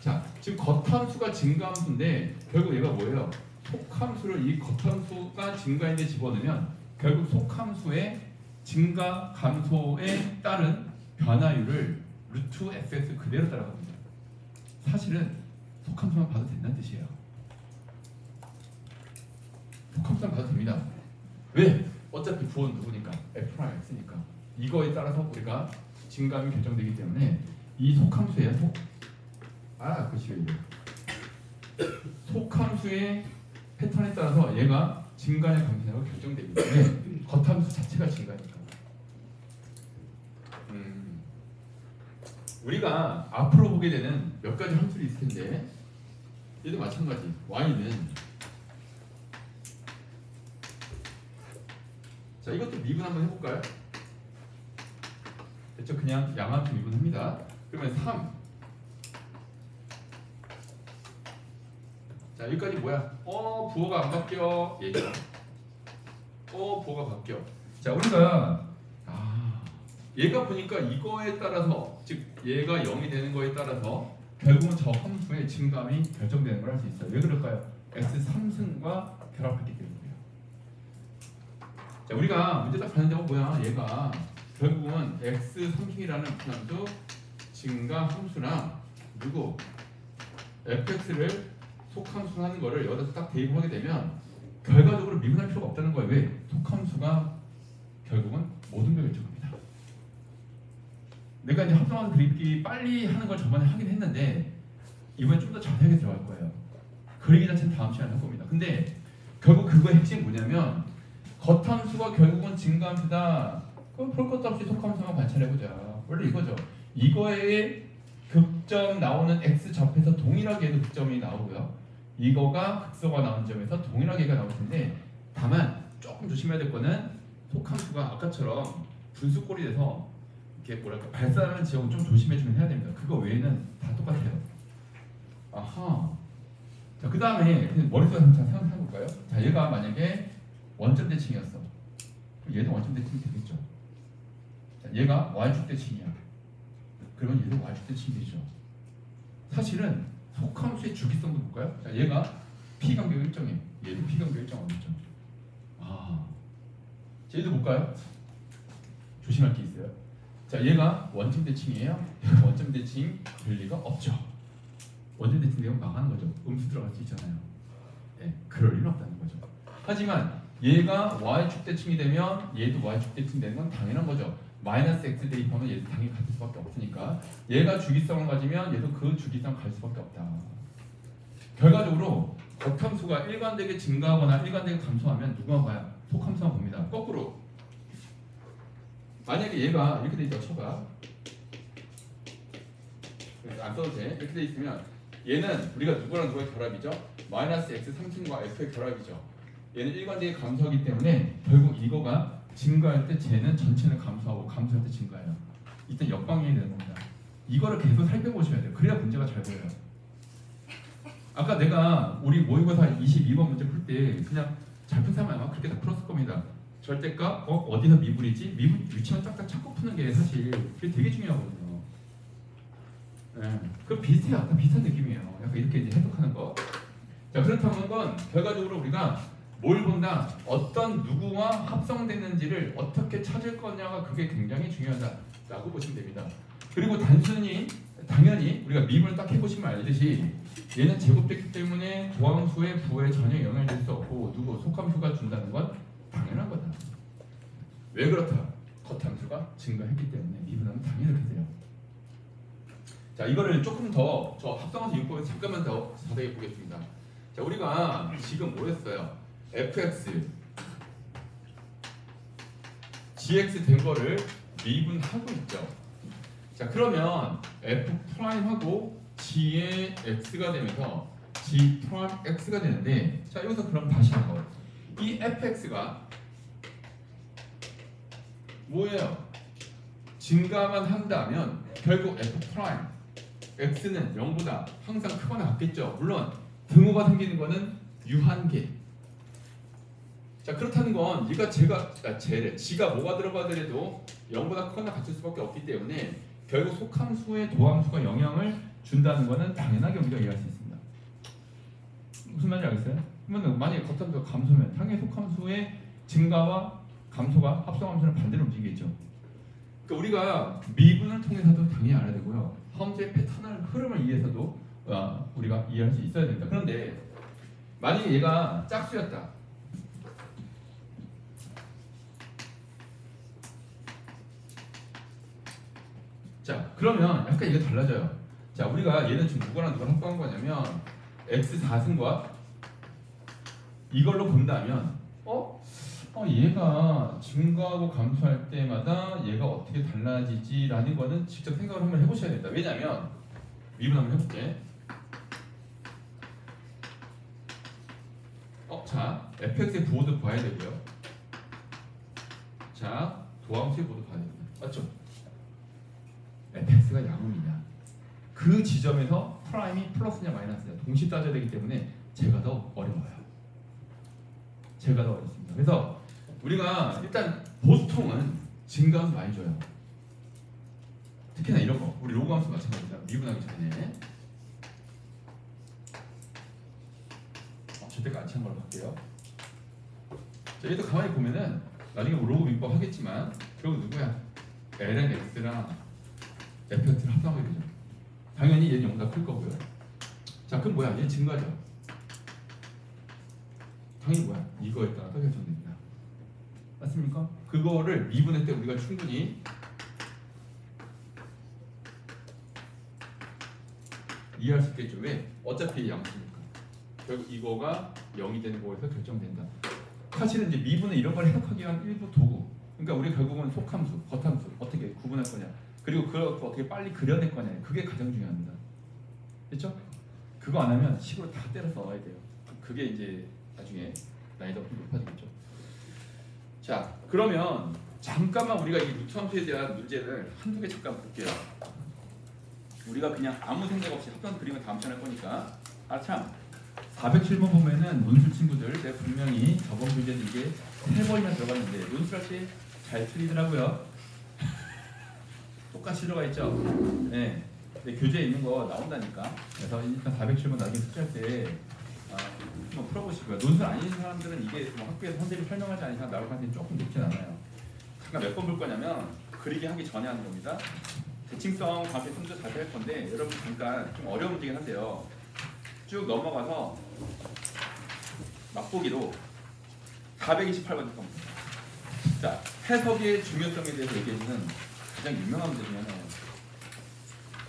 자, 지금 겉함수가 증가함수인데 결국 얘가 뭐예요? 속함수를 이 겉함수가 증가인데 집어넣으면 결국 속함수의 증가 감소에 따른 변화율을 루트 fx 그대로 따라갑니다. 사실은 속함수만 봐도 된다는 뜻이에요. 속함수만 봐도 됩니다. 왜? 어차피 부호는 누구니까? f'x니까. 이거에 따라서 우리가 증감이 결정되기 때문에 이 속함수예요. 그렇지. 속함수의 패턴에 따라서 얘가 증가냐 감소냐가 결정되기 때문에 겉함수 자체가 증가니까. 우리가 앞으로 보게 되는 몇 가지 함수들이 있을 텐데 얘도 마찬가지. y는 자, 이것도 미분 한번 해볼까요? 됐죠? 그냥 양함수 미분합니다. 그러면 3. 자, 여기까지 뭐야? 부호가 안 바뀌어. 얘죠. 부호가 바뀌어. 자, 우리가 얘가 보니까 이거에 따라서, 즉 얘가 0이 되는 거에 따라서 결국은 저 함수의 증감이 결정되는 걸 할 수 있어요. 왜 그럴까요? x3승과 결합했기 때문이에요. 자, 우리가 문제 딱 봤는데 뭐야? 얘가 결국은 x3승이라는 함수 증가 함수랑 그리고 fx를 속함수 하는 거를 여기서 딱 대입하게 되면 결과적으로 미분할 필요가 없다는 거예요. 왜? 속함수가 결국은 모든 걸 결정합니다. 내가 이제 합성함수 그리기 빨리 하는 걸 저번에 하긴 했는데 이번에 좀 더 자세하게 들어갈 거예요. 그리기 자체는 다음 시간에 할 겁니다. 근데 결국 그거의 핵심이 뭐냐면 겉함수가 결국은 증가함수다. 그럼 볼 것도 없이 속함수만 관찰해보자. 원래 이거죠. 이거에 극점 나오는 x 접해서 동일하게 극점이 나오고요. 이거가 극소가 나온 점에서 동일하게 가 나올 텐데 다만 조금 조심해야 될 거는 속함수가 아까처럼 분수꼴이 돼서 이렇게 뭐랄까 발산하는 지역은 좀 조심해주면 해야 됩니다. 그거 외에는 다 똑같아요. 아하. 자, 그 다음에 머릿속에 한번 생각해볼까요? 자, 얘가 만약에 원점 대칭이었어. 그럼 얘도 원점 대칭이 되겠죠. 자, 얘가 y축 대칭이야. 그러면 얘도 y축 대칭이 되죠. 사실은 속함수의 주기성도 볼까요? 자, 얘가 p 간격 일정이에요. 얘도 p 간격 일정 어딨죠? 아, 자, 얘도 볼까요? 조심할 게 있어요. 자, 얘가 원점 대칭이에요. 얘가 원점 대칭 될 리가 없죠. 원점 대칭 되면 망하는 거죠. 음수 들어갈 수 있잖아요. 네, 그럴 일은 없다는 거죠. 하지만 얘가 y축 대칭이 되면 얘도 y축 대칭 되는 건 당연한 거죠. 마이너스 x 대입하면 얘도 당연히 같을 수밖에 없으니까 얘가 주기성을 가지면 얘도 그 주기성 갈 수밖에 없다. 결과적으로 겉함수가 일관되게 증가하거나 일관되게 감소하면 누가 봐야 속함수만 봅니다. 거꾸로 만약에 얘가 이렇게 돼 있다고 쳐봐. 안 써도 돼. 이렇게 돼 있으면 얘는 우리가 누구랑 누구의 결합이죠? 마이너스 x 3승과 f의 결합이죠. 얘는 일관되게 감소하기 때문에 결국 이거가 증가할 때 쟤는 전체는 감소하고 감소할 때 증가해요. 이때 역방향이 되는 겁니다. 이거를 계속 살펴보셔야 돼요. 그래야 문제가 잘 보여요. 아까 내가 우리 모의고사 22번 문제 풀 때 그냥 잘 푼 사람은 아마 그렇게 다 풀었을 겁니다. 절대값 어디서 미분이지? 미분 위치만 딱딱 찾고 푸는 게 사실 그게 되게 중요하거든요. 네, 그 비슷해요. 약간 비슷한 느낌이에요. 약간 이렇게 이제 해석하는 거. 자, 그렇다는 건 결과적으로 우리가 뭘 본다? 어떤 누구와 합성되는지를 어떻게 찾을 거냐가 그게 굉장히 중요하다라고 보시면 됩니다. 그리고 단순히 당연히 우리가 미분을 딱 해보시면 알듯이 얘는 제곱됐기 때문에 도함수의 부에 전혀 영향을 줄 수 없고 누구 속함수가 준다는 건 당연한 거다. 왜 그렇다? 겉함수가 증가했기 때문에 미분하면 당연히 이렇게 돼요. 자, 이거를 조금 더 저 합성함수 이용법에 잠깐만 더 자세히 보겠습니다. 자, 우리가 지금 뭐 했어요? fx, gx 된 거를 미분하고 있죠. 자, 그러면 f'하고 g의 x가 되면서 g'x가 되는데, 자, 여기서 그럼 다시 한번 이 fx가 뭐예요? 증가만 한다면 결국 f' x는 0보다 항상 크거나 같겠죠. 물론 등호가 생기는 거는 유한계. 자, 그렇다는 건 얘가 지가 뭐가 들어가더라도 0보다 크거나 같을 수밖에 없기 때문에 결국 속함수의 도함수가 영향을 준다는 거는 당연하게 우리가 이해할 수 있습니다. 무슨 말인지 알겠어요? 그러면 만약에 겉함수가 감소면 당연히 속함수의 증가와 감소가 합성함수는 반대로 움직이겠죠. 그러니까 우리가 미분을 통해서도 당연히 알아야 되고요. 함수의 패턴을 흐름을 이해해서도 우리가 이해할 수 있어야 된다. 그런데 만약에 얘가 짝수였다. 자, 그러면 약간 이게 달라져요. 자, 우리가 얘는 지금 누구랑 합성한 거냐면 x 4승과 이걸로 본다면 얘가 증가하고 감소할 때마다 얘가 어떻게 달라지지라는 거는 직접 생각을 한번 해보셔야 된다. 왜냐면 미분 한번 해볼게. 자, fx의 부호도 봐야 되고요. 자, 도함수의 부호도 봐야 됩니다. 맞죠? fx가 양음이냐, 그 지점에서 프라임이 플러스냐 마이너스냐 동시에 따져야 되기 때문에 제가 더 어려워요. 제가 더 어렵습니다. 그래서 우리가 일단 보통은 증가함수 많이 줘요. 특히나 이런 거, 우리 로그함수 마찬가지다. 미분하기 전에 절대가 안 찬 걸로 갈게요. 자, 얘도 가만히 보면은 나중에 뭐 로그 민법 하겠지만 결국 누구야? ln x랑 fx를 합성하게 되죠. 당연히 얘는 0보다 클 거고요. 자, 그럼 뭐야? 얘 증가죠. 당연히 뭐야? 이거에 따라서 결정됩니다. 맞습니까? 그거를 미분할 때 우리가 충분히 이해할 수 있겠죠. 왜? 어차피 양수니까. 결국 이거가 0이 되는 거에서 결정된다. 사실은 이제 미분은 이런 걸 해석하기 위한 일부 도구. 그러니까 우리 결국은 속함수, 겉함수 어떻게 구분할 거냐. 그리고 그걸 어떻게 빨리 그려낼 거냐. 그게 가장 중요합니다. 그렇죠? 그거 안 하면 식으로 다 때려 써야 돼요. 그게 이제 나중에 난이도가 좀 높아지겠죠. 자, 그러면 잠깐만 우리가 이 루트 함수에 대한 문제를 한두 개 잠깐 볼게요. 우리가 그냥 아무 생각 없이 합성 그림을 다음 시간에 할 거니까. 아 참, 407번 보면은 논술 친구들 내가 분명히 저번 문제는 이게 3번이나 들어갔는데 논술할 때 잘 틀리더라고요. 똑같이 들어가 있죠. 네. 근데 교재에 있는 거 나온다니까. 그래서 일단 407번 나중에 숙제할 때 한번 풀어보시고요. 논술 아닌 사람들은 이게 뭐 학교에서 선생님이 설명하지 않은 이상 나올 가능성이 조금 높진 않아요. 잠깐 몇 번 볼 거냐면 그리기 하기 전에 하는 겁니다. 대칭성 다음에 문제 자세히 할 건데 여러분 잠깐 좀 어려운 문제긴 한데요. 쭉 넘어가서 맛보기로 428번 겁니다. 자, 해석의 중요성에 대해서 얘기해주는 가장 유명한 문제 중에 하나예요.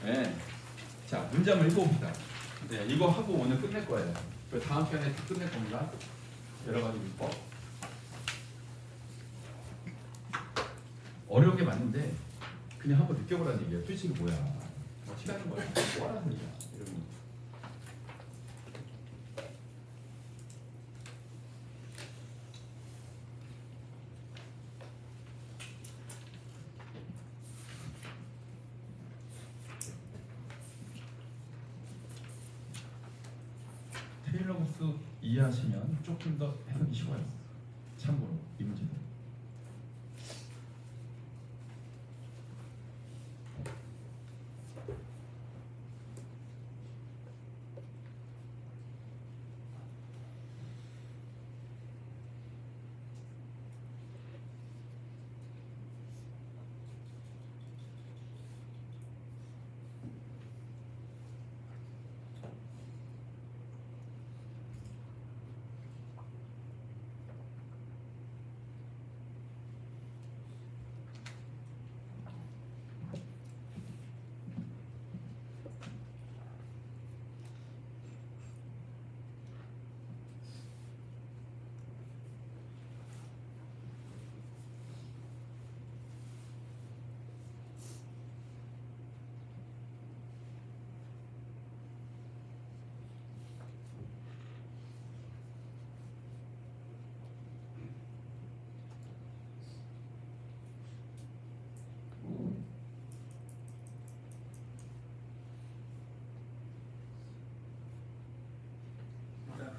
네. 자, 문제 한번 읽어봅시다. 네, 이거 하고 오늘 끝낼 거예요. 그리고 다음 시간에 다 끝낼 겁니다. 여러 가지 문법. 어려운 게 맞는데 그냥 한번 느껴보라는 얘기예요. 도대체 이게 뭐야? 시간인 거야? 뭐 하라는 얘기야? 이러면. 테일러 구스 이해하시면 조금 더 해석이 쉬워요. 참고로 이 문제는.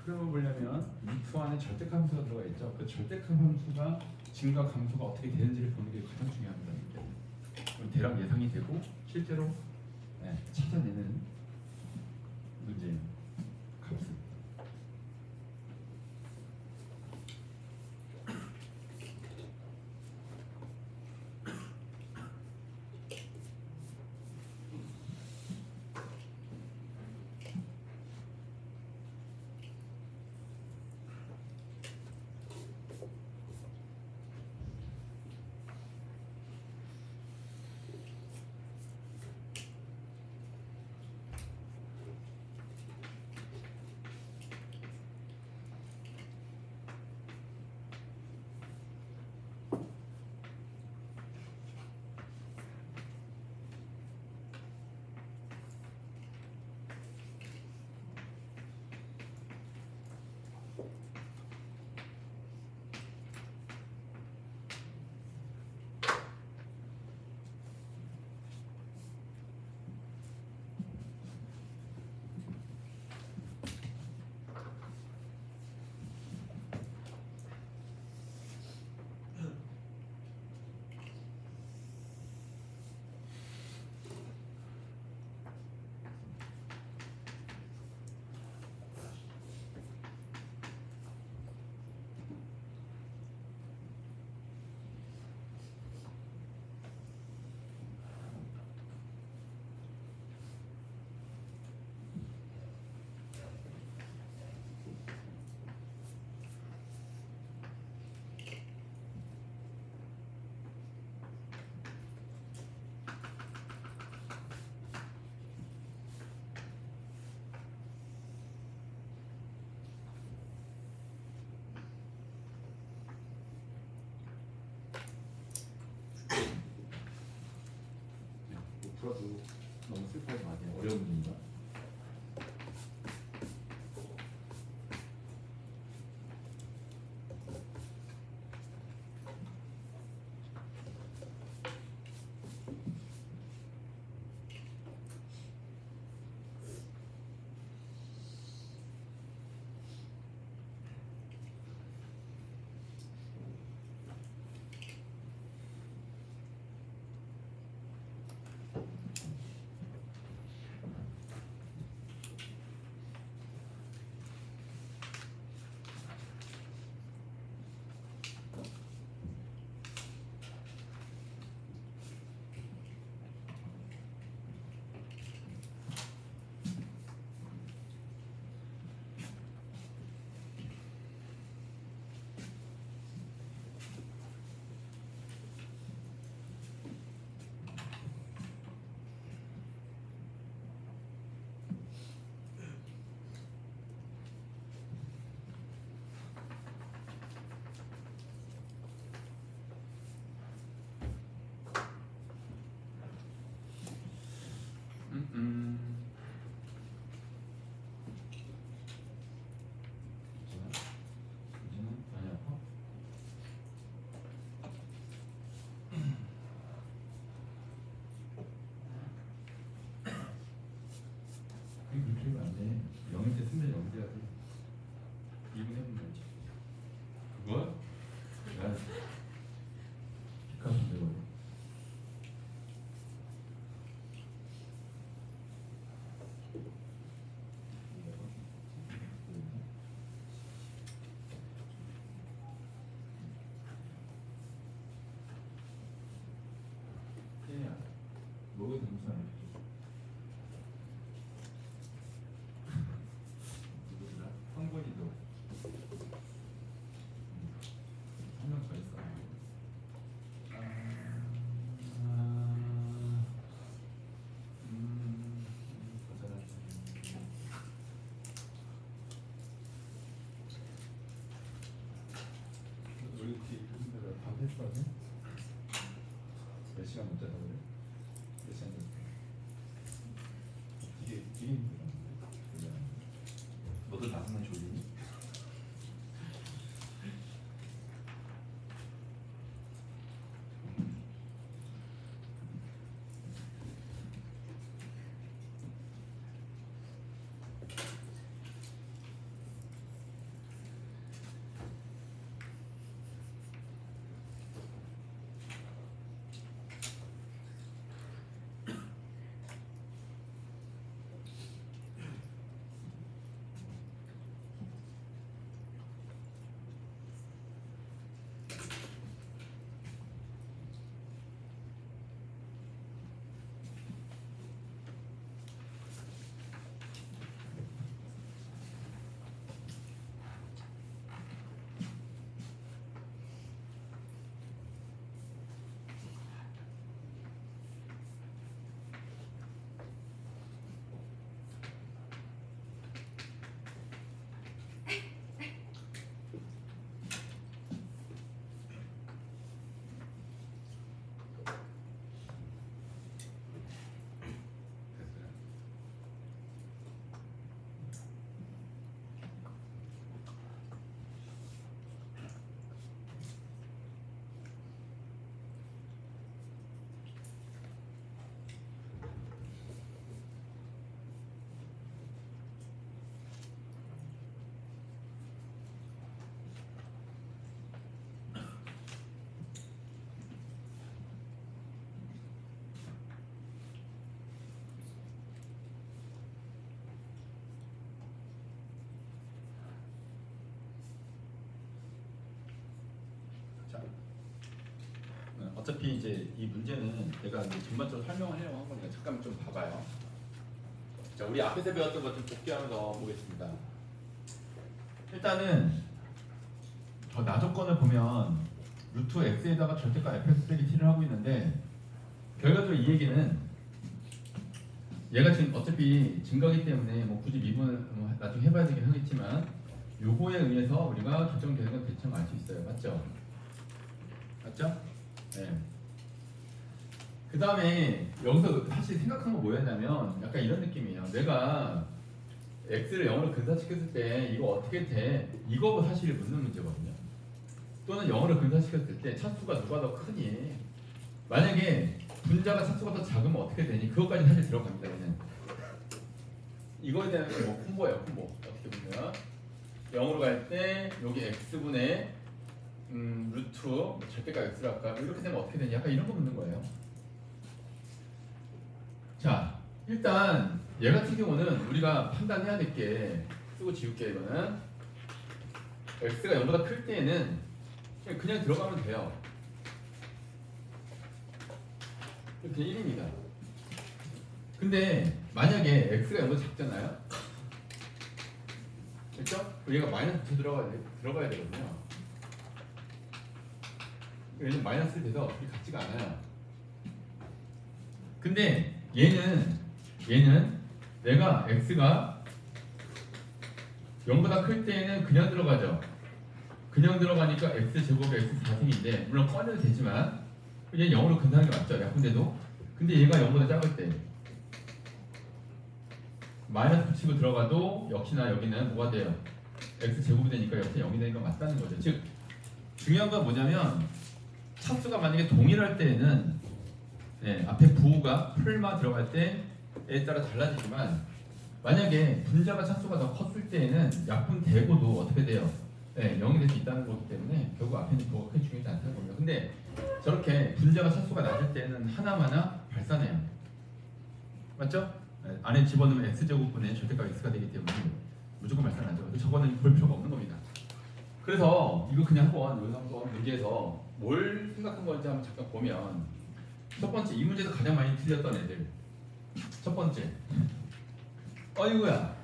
흐름을 보려면 루트 안에 절대값 함수가 들어가 있죠. 그 절대값 함수가 증가 감소가 어떻게 되는지를 보는 게 가장 중요합니다. 그럼 대략 예상이 되고 실제로 찾아내는 문제예요. 값을. 풀어도 너무 슬퍼하지 마세요. 어려운 문제입니다. 뭐가 무슨 말이지? 누구더라? 황건이도 한 명 더 있어. 더 잘하지. 우리 혹시 밥 했어? 몇 시간 못 자서 그래? 몇 시간 잤어? 되게 힘들어. 너도 나서만 졸리니? 자, 어차피 이제 이 문제는 내가 이제 전반적으로 설명을 하려고 한 거니까 잠깐 좀 봐봐요. 자, 우리 앞에서 배웠던 것 좀 복귀하면서 보겠습니다. 일단은 저 나조건을 보면 루트 x에다가 절대값 fx 빼기 t를 하고 있는데 결과적으로 이 얘기는 얘가 지금 어차피 증가기 때문에 뭐 굳이 미분을 나중에 해봐야 되긴 하겠지만 요거에 의해서 우리가 결정되는 건 대충 알 수 있어요. 맞죠? 맞죠? 네. 그 다음에 여기서 사실 생각한 건 뭐였냐면 약간 이런 느낌이에요. 내가 x를 0으로 근사시켰을 때 이거 어떻게 돼? 이거 사실 묻는 문제거든요. 또는 0으로 근사시켰을 때 차수가 누가 더 크니? 만약에 분자가 차수가 더 작으면 어떻게 되니? 그것까지 사실 들어갑니다. 그냥 이거에 대한 뭐 콤보예요. 콤보. 어떻게 보면 0으로 갈 때 여기 x분의 루트 뭐 절대값 x로 할까? 이렇게 되면 어떻게 되냐? 약간 이런 거 묻는 거예요. 자, 일단 얘 같은 경우는 우리가 판단해야 될 게 쓰고 지울게. 이거는 x가 0보다 클 때에는 그냥 들어가면 돼요. 그냥 1입니다. 근데 만약에 x가 0보다 작잖아요. 그렇죠? 얘가 마이너스 들어가야 되거든요. 얘는 마이너스 돼서 그게 같지가 않아요. 근데 얘는 내가 x가 0보다 클 때에는 그냥 들어가죠. 그냥 들어가니까 x제곱이 x4승인데 물론 꺼내도 되지만 얘는 0으로 근사하는 게 맞죠. 약분돼도. 근데 얘가 0보다 작을 때 마이너스 붙이고 들어가도 역시나 여기는 뭐가 돼요? x제곱이 되니까 역시 0이 되니까 맞다는 거죠. 즉 중요한 건 뭐냐면 차수가 만약에 동일할 때에는 앞에 부호가 풀마 들어갈 때에 따라 달라지지만 만약에 분자가 차수가 더 컸을 때에는 약분되고도 어떻게 돼요? 0이 될 수 있다는 거기 때문에 결국 앞에 있는 부호가 크게 중요하지 않다는 겁니다. 근데 저렇게 분자가 차수가 낮을 때는 하나마나 발산해요. 맞죠? 안에 집어넣으면 x제곱분의 절대값 x가 되기 때문에 무조건 발산하죠. 저거는 볼 필요가 없는 겁니다. 그래서 이거 그냥 한번 문제에서 뭘 생각한 건지 한번 잠깐 보면 첫 번째, 이 문제에서 가장 많이 틀렸던 애들. 첫 번째, 어이구야,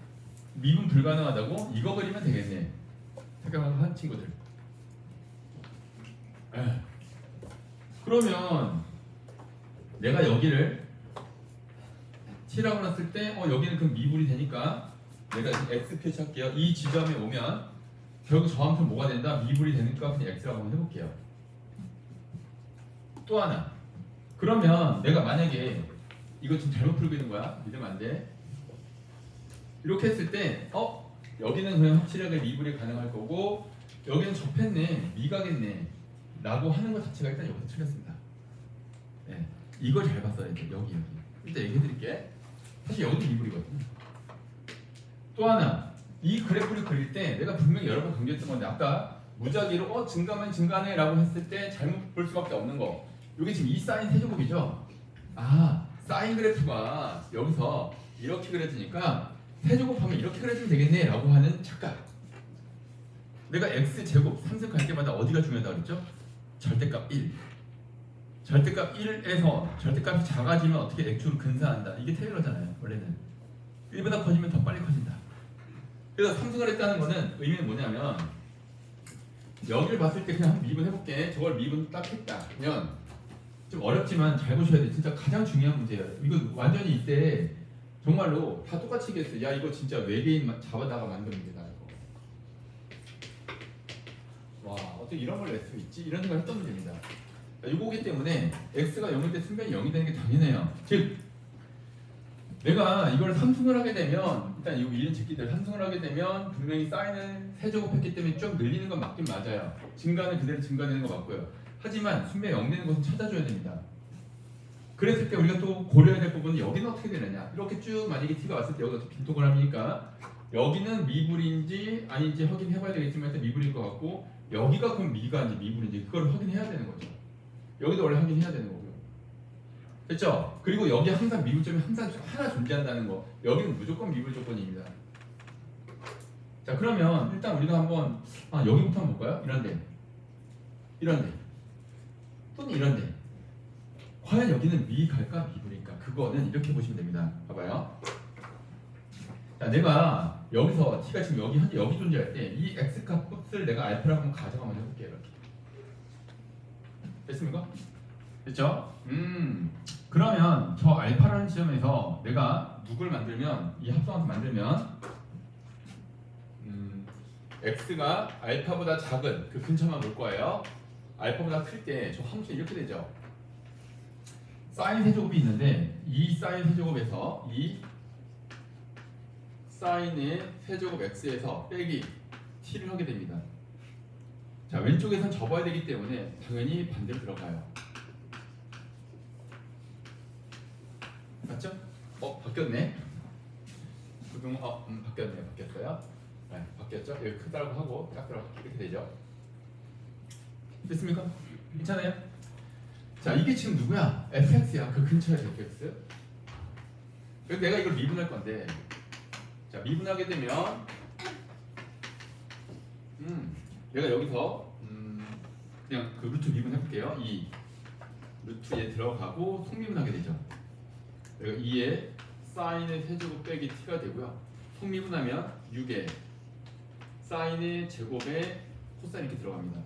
미분 불가능하다고? 이거 그리면 되겠네. 생각한 친구들. 그러면 내가 여기를 t라고 놨을 때 여기는 그럼 미분이 되니까 내가 x 표시할게요. 이 지점에 오면 결국 저항표 뭐가 된다? 미분이 되니까 그냥 x라고 한번 해볼게요. 또 하나, 그러면 내가 만약에 이거 지금 잘못 풀고 있는 거야? 믿으면 안 돼. 이렇게 했을 때 여기는 그냥 확실하게 미분이 가능할 거고 여기는 접했네, 미가겠네 라고 하는 것 자체가 일단 여기서 틀렸습니다. 네, 이걸 잘 봤어야 돼. 여기 일단 얘기해 드릴게. 사실 여기도 미분이거든요. 또 하나, 이 그래프를 그릴 때 내가 분명히 여러 번 강조했던 건데 아까 무작위로 증가면 증가네 라고 했을 때 잘못 볼 수밖에 없는 거, 이게 지금 이 사인 세제곱이죠. 사인 그래프가 여기서 이렇게 그려지니까 세제곱하면 이렇게 그려지면 되겠네 라고 하는 착각. 내가 x제곱 상승할 때마다 어디가 중요하다고 그랬죠? 절대값 1. 절대값 1에서 절대값이 작아지면 어떻게 x축으로 근사한다. 이게 테일러잖아요. 원래는 1보다 커지면 더 빨리 커진다. 그래서 상승을 했다는 거는 의미는 뭐냐면 여기를 봤을 때 그냥 한번 미분 해볼게. 저걸 미분 딱 했다. 그러면 좀 어렵지만 잘 보셔야 돼. 진짜 가장 중요한 문제예요. 이거 완전히 이때 정말로 다 똑같이 얘기했어요. 야 이거 진짜 외계인 잡아다가 만든 문제다 이거. 와 어떻게 이런 걸 낼 수 있지? 이런 생각을 했던 문제입니다. 이거기 때문에 x가 0일 때 순변이 0이 되는 게 당연해요. 즉 내가 이걸 상승을 하게 되면 일단 이 이런 제끼들 상승을 하게 되면 분명히 사인은 세제곱했기 때문에 좀 늘리는 건 맞긴 맞아요. 증가는 그대로 증가되는 거 맞고요. 하지만 순변 0 되는 것은 찾아줘야 됩니다. 그랬을 때 우리가 또 고려해야 될 부분은 여기는 어떻게 되느냐. 이렇게 쭉 만약에 t가 왔을 때 여기가 빈토그램이니까 여기는 미분인지 아닌지 확인해봐야 되겠지만 일단 미분일 것 같고 여기가 그럼 미가 아닌지 미분인지 그걸 확인해야 되는 거죠. 여기도 원래 확인해야 되는 거고요. 됐죠? 그리고 여기 항상 미분점이 항상 하나 존재한다는 거. 여기는 무조건 미분 조건입니다. 자 그러면 일단 우리가 한번 여기부터 한번 볼까요? 이런데 또는 이런데 과연 여기는 미 갈까 미분일까? 그거는 이렇게 보시면 됩니다. 봐봐요. 자 내가 여기서 t가 지금 여기 존재할 때 이 x 값을 내가 알파라고 한번 가정하면 해볼게요. 이렇게 됐습니까? 됐죠? 그러면 저 알파라는 지점에서 내가 누굴 만들면 이 합성함수 만들면 x가 알파보다 작은 그 근처만 볼 거예요. 알파보다 클 때 저 함수 이렇게 되죠. 사인 세제곱이 있는데 이 사인 세제곱에서 이 사인의 세제곱 x에서 빼기 t를 하게 됩니다. 자 왼쪽에선 접어야 되기 때문에 당연히 반대로 들어가요. 맞죠? 바뀌었네. 바뀌었어요. 네, 바뀌었죠? 여기 크다고 하고 작다고 이렇게 되죠. 됐습니까? 괜찮아요? 자 이게 지금 누구야? fx야. 그 근처에 fx. 그래서 내가 이걸 미분할 건데 자 미분하게 되면 내가 여기서 그냥 그 루트 미분 해볼게요. 이 루트에 들어가고 속미분하게 되죠. 내가 2에 사인의 세제곱 빼기 t가 되고요. 속미분하면 6에 사인의 제곱에 코사인 이렇게 들어갑니다.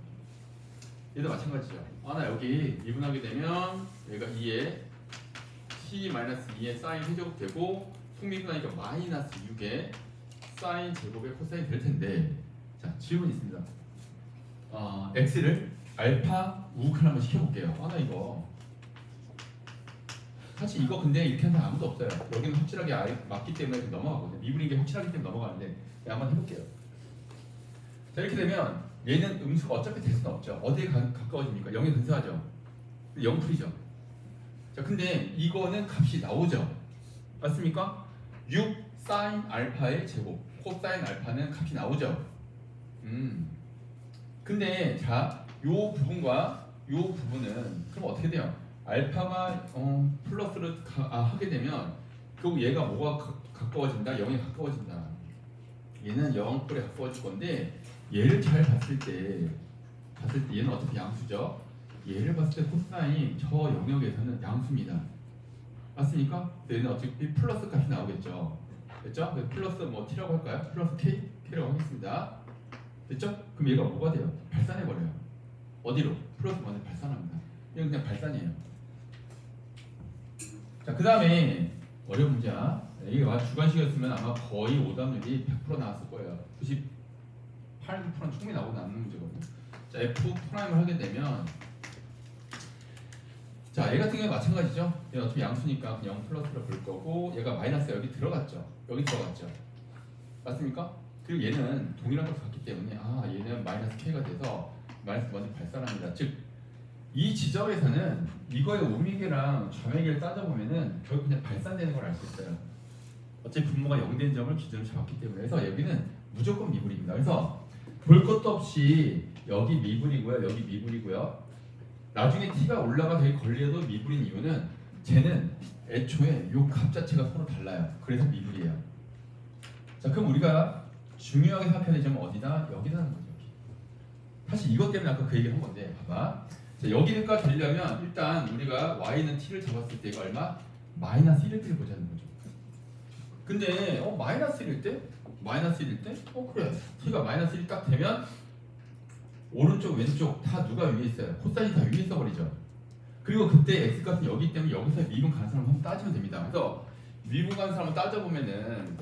얘도 마찬가지죠. 나 여기 미분하게 되면 얘가 2에 t-2의 사인 세제곱 되고 속미분하니까 마이너스 6에 사인 제곱에 코사인 될 텐데 자 질문 있습니다. x를 알파 우극을 한번 시켜볼게요. 나 이거 사실 이거 근데 이렇게 하는 사람 아무도 없어요. 여기는 확실하게 맞기 때문에 넘어가거든요. 미분인 게 확실하기 때문에 넘어가는데 한번 해볼게요. 자 이렇게 되면 얘는 음수가 어차피 될 수는 없죠. 어디에 가까워집니까? 0에 근사하죠. 0풀이죠. 자 근데 이거는 값이 나오죠. 맞습니까? 6 사인 알파의 제곱 코사인 알파는 값이 나오죠. 근데 자 요 부분과 요 부분은 그럼 어떻게 돼요? 알파가 플러스를 하게 되면 결국 얘가 뭐가 가까워진다? 0에 가까워진다. 얘는 0뿔에 가까워질 건데 얘를 잘 봤을 때 얘는 어차피 양수죠. 얘를 봤을 때 코사인이 저 영역에서는 양수입니다. 맞습니까? 얘는 어차피 플러스 값이 나오겠죠. 됐죠? 그래서 플러스 뭐 t라고 할까요? 플러스 k라고 하겠습니다. 됐죠? 그럼 얘가 뭐가 돼요? 발산해버려요. 어디로? 플러스 1을 발산합니다. 이건 그냥 발산이에요. 자, 그 다음에 어려운 문제야. 이게 주관식이었으면 아마 거의 오답률이 100% 나왔을 거예요. 98%는 충분히 나오고 남는 문제거든요. 자, f 프라임을 하게 되면 자, 얘 같은 경우에 마찬가지죠. 얘는 어차피 양수니까 0 플러스로 볼 거고 얘가 마이너스가 여기 들어갔죠. 여기 들어갔죠. 맞습니까? 그리고 얘는 동일한 값을 갖기 때문에 얘는 마이너스 k가 돼서 마이너스 1을 발산합니다. 즉, 이 지점에서는 이거의 오미계랑 점의계를 따져보면은 결국 그냥 발산되는 걸 알 수 있어요. 어차피 분모가 0된 점을 기준으로 잡았기 때문에. 그래서 여기는 무조건 미분입니다. 그래서 볼 것도 없이 여기 미분이고요, 여기 미분이고요. 나중에 t가 올라가 되게 걸려도 미분인 이유는 쟤는 애초에 요 값 자체가 서로 달라요. 그래서 미분이에요. 자, 그럼 우리가 중요하게 생각해야 되지만 어디다? 여기다 하는 거죠. 여기. 사실 이것 때문에 아까 그 얘기 한 건데 봐봐. 자, 여기가 되려면 일단 우리가 y는 t를 잡았을 때 이거 얼마? 마이너스 1을 보자는 거죠. 근데 마이너스 1일 때? 마이너스 1일 때? 그래. t가 마이너스 1 딱 되면 오른쪽 왼쪽 다 누가 위에 있어요? 코사인이 다 위에 있어버리죠. 그리고 그때 x값은 여기 때문에 여기서 미분 가능성을 한번 따지면 됩니다. 그래서 미분 가능성을 한번 따져보면은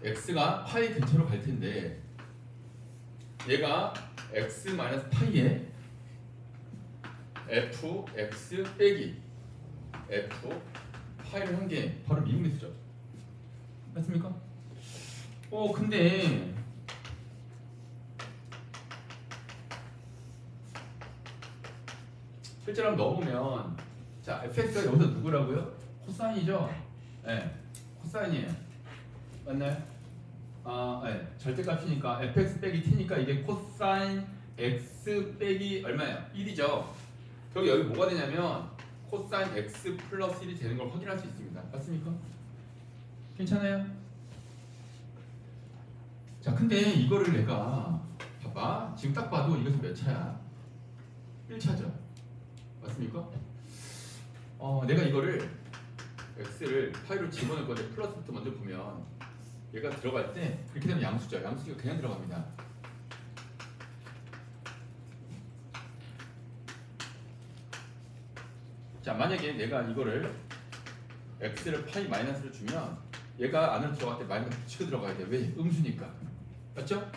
x가 파이 근처로 갈 텐데 얘가 x 마이너스 파이에 fx 빼기 f 파이를 한 게 바로 미분계수죠. 맞습니까? 근데 실제로 한번 넣어보면 자, fx가 여기서 누구라고요? 코사인이죠? 네, 코사인이에요. 맞나요? 네, 절대값이니까 fx 빼기 t니까 이게 코사인 x 빼기 얼마예요? 1이죠. 여기 뭐가 되냐면 코사인 x 플러스 1이 되는 걸 확인할 수 있습니다. 맞습니까? 괜찮아요? 자, 근데 이거를 내가 봐봐. 지금 딱 봐도 이것은 몇 차야? 1차죠. 맞습니까? 내가 이거를 x를 파이로 집어넣을 건데 플러스부터 먼저 보면 얘가 들어갈 때 이렇게 되면 양수죠. 양수가 그냥 들어갑니다. 자, 만약에 내가 이거를 x를 파이 마이너스를 주면 얘가 안으로 들어갈 때 마이너스 치고 들어가야 돼. 왜? 음수니까. 맞죠?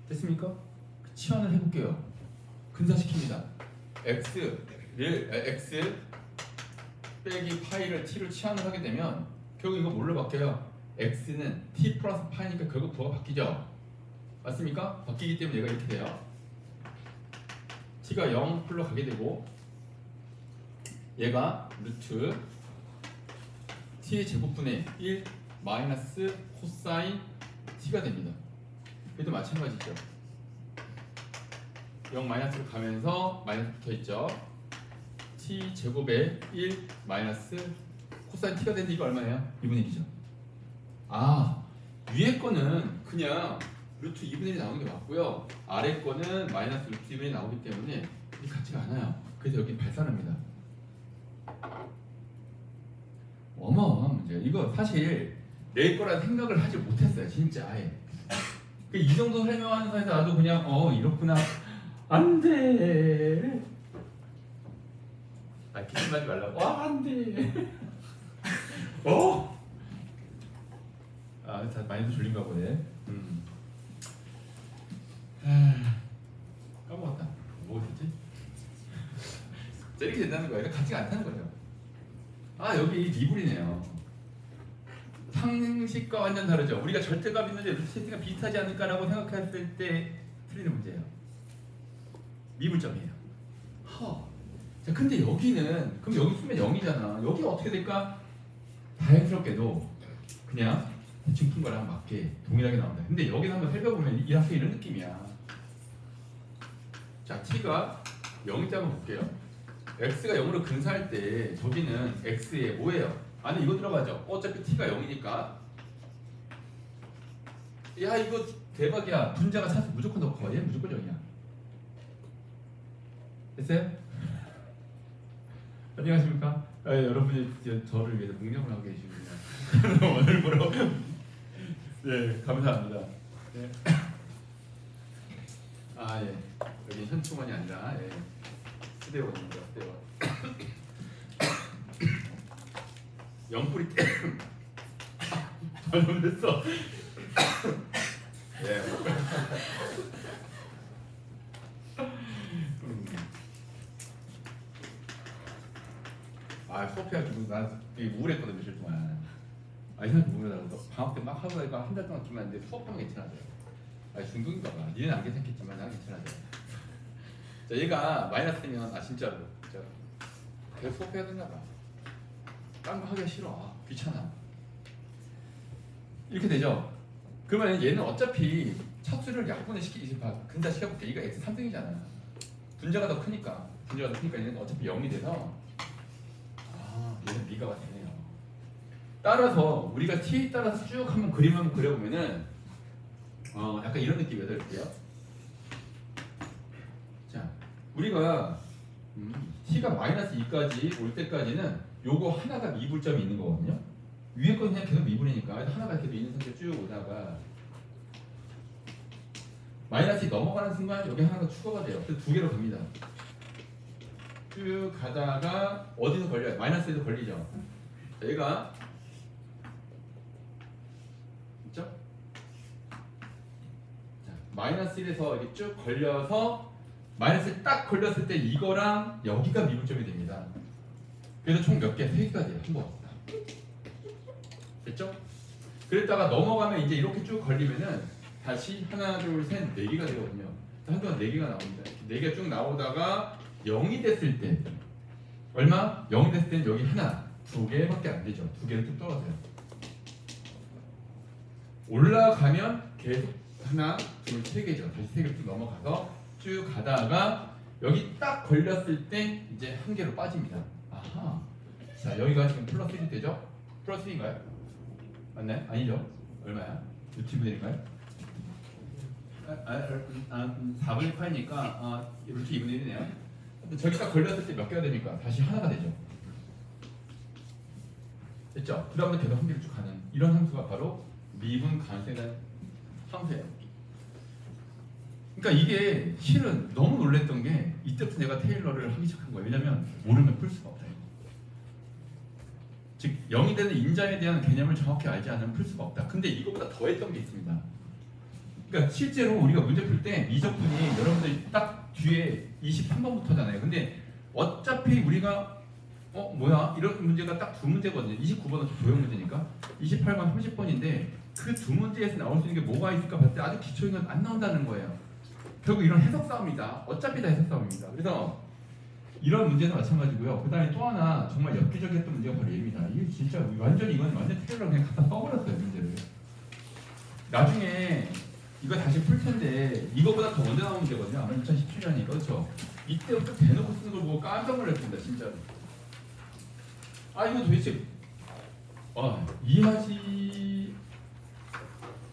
됐습니까? 치환을 해볼게요. 근사시킵니다. x 빼기 파이를 t로 치환을 하게 되면 결국 이거 뭘로 바뀌어요? x는 t 플러스 파이니까 결국 부호가 바뀌죠? 맞습니까? 바뀌기 때문에 얘가 이렇게 돼요. t가 0풀로 가게 되고 얘가 루트 t의 제곱분의 1 마이너스 코사인 t가 됩니다. 얘도 마찬가지죠. 0 마이너스로 가면서 마이너스 붙어있죠. t 제곱에 1 마이너스 코사인 t가 되는데 이거 얼마예요? 2분의 1이죠. 위에 거는 그냥 루트 2분의 1이 나오는 게 맞고요. 아래 거는 마이너스 루트 2분의 1이 나오기 때문에 이 같지가 않아요. 그래서 여기 발산합니다. 어마어마한 문제예요. 이거 사실 낼 거라 생각을 하지 못했어요. 진짜 아예. 이 정도 설명하는 선에서 나도 그냥 이렇구나. 안돼. 기침하지 말라고. 안돼. 다 많이도 졸린가 보네. 까먹었다. 뭐였지? 이렇게 된다는 거예요. 같지가 않다는 거죠. 여기 미분이네요. 상식과 완전 다르죠. 우리가 절대값 있는데 루트 세트가 비슷하지 않을까라고 생각했을 때 틀리는 문제예요. 미분점이에요. 자, 근데 여기는 그럼 여기 수면 0이잖아. 여기 어떻게 될까? 다행스럽게도 그냥 대충 푼 거랑 맞게 동일하게 나온다. 근데 여기서 한번 살펴보면 이 학교 이런 느낌이야. 자, t가 0일 때 한번 볼게요. x가 0으로 근사할 때 저기는 x에 뭐예요? 안에 이거 들어가죠. 어차피 t가 0이니까 야 이거 대박이야. 분자가 차수 무조건 더 커. 얘 무조건 0이야. 됐어요? 안녕하십니까? 여러분이 저를 위해서 묵념을 하고 계시군요. 오늘 보러 네 감사합니다. 네. 아 예. 여기 현충원이 아니라 예. 수대원입니다. 수대원. 영뿌리 때 잘못됐어. 예. 아 수업해가지고 나 되게 우울했거든 며칠 동안. 아 이상하게 우울하다고 방학 때 막 하고 하니까 한 달 동안 기만했는데 수업하면 괜찮아져요. 아 중독인가 봐. 니는 안 괜찮겠지만 나는 괜찮아져요. 자 얘가 마이너스면 아 진짜로 진짜 계속 수업해야 되나 봐. 딴 거 하기가 싫어. 아, 귀찮아. 이렇게 되죠. 그러면 얘는 어차피 차수를 약분을 근자 시켜볼게. 얘가 x 3등이잖아. 분자가 더 크니까 얘는 어차피 0이 돼서 얘는 미가가 되네요. 따라서 우리가 t에 따라서 쭉 한번 그림 한번 그려보면은 약간 이런 느낌이 될게요. 자, 우리가 t가 마이너스 2까지 올 때까지는 요거 하나가 미분점이 있는 거거든요. 위에 건 그냥 계속 미분이니까 하나가 계속 있는 상태 쭉 오다가 마이너스 2 넘어가는 순간 여기 하나가 추가가 돼요. 그래서 두 개로 갑니다. 쭉 가다가 어디서 걸려요? 마이너스에서 걸리죠. 자, 얘가 있죠? 자, 마이너스 1에서 이렇게 쭉 걸려서 마이너스 딱 걸렸을 때 이거랑 여기가 미분점이 됩니다. 그래서 총 몇 개? 3개가 돼요. 한 번. 됐죠? 그랬다가 넘어가면 이제 이렇게 쭉 걸리면은 다시 하나, 둘, 셋, 4개가 되거든요. 한동안 4개가 나옵니다. 4개가 쭉 나오다가 0이 됐을 때 얼마? 0이 됐을 때는 여기 하나, 2개밖에 안 되죠. 2개를 쭉 떨어져요. 올라가면 계속 하나, 둘, 3개죠. 다시 3개를 쭉 넘어가서 쭉 가다가 여기 딱 걸렸을 때 이제 한 개로 빠집니다. 아하. 자, 여기가 지금 플러스 1이 되죠? 플러스 1인가요? 맞나요? 아니죠? 얼마야? 루트 2분의 1인가요? 4분의 8이니까 루트 2분의 1이네요. 저기 딱 걸렸을 때 몇 개가 됩니까? 다시 하나가 되죠. 됐죠? 그 다음에 계속 한 개를 쭉 가는 이런 함수가 바로 미분 가능성에 대한 함수예요. 그러니까 이게 실은 너무 놀랬던 게 이때부터 내가 테일러를 하기 시작한 거예요. 왜냐면 모르면 풀 수가 없다. 즉 0이 되는 인자에 대한 개념을 정확히 알지 않으면 풀 수가 없다. 근데 이거보다 더했던 게 있습니다. 그러니까 실제로 우리가 문제 풀 때 미적분이 여러분들 딱 뒤에 23번부터잖아요. 근데 어차피 우리가 뭐야 이런 문제가 딱 두 문제거든요. 29번은 조형 문제니까 28번, 30번인데 그 두 문제에서 나올 수 있는 게 뭐가 있을까 봤을 때 아주 기초인 건 안 나온다는 거예요. 결국 이런 해석 싸움이다. 어차피 다 해석 싸움입니다. 그래서 이런 문제도 마찬가지고요. 그 다음에 또 하나 정말 엽기적이었던 문제가 바로 얘입니다. 이게 진짜 완전히 이건 완전 테일러 그냥 갖다 써버렸어요 문제를. 나중에 이거 다시 풀 텐데 이거보다 더 먼저 나온 문제거든요. 아마 2017년이니까 그렇죠. 이때부터 대놓고 쓰는 걸 보고 깜짝 놀랐습니다. 진짜로. 이거 도대체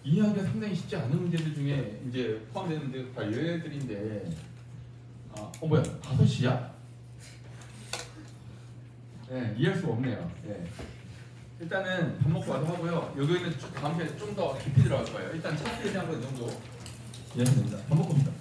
이해하기가 상당히 쉽지 않은 문제들 중에 이제 포함되는 문제가 다 얘네들인데 뭐야 5시야? 네, 이해할 수가 없네요. 네. 일단은 밥 먹고 와서 하고요. 여기는 다음 편에 좀 더 깊이 들어갈 거예요. 일단 차트에 대한 건 이 정도 이해하면 됩니다. 밥 먹고 옵니다.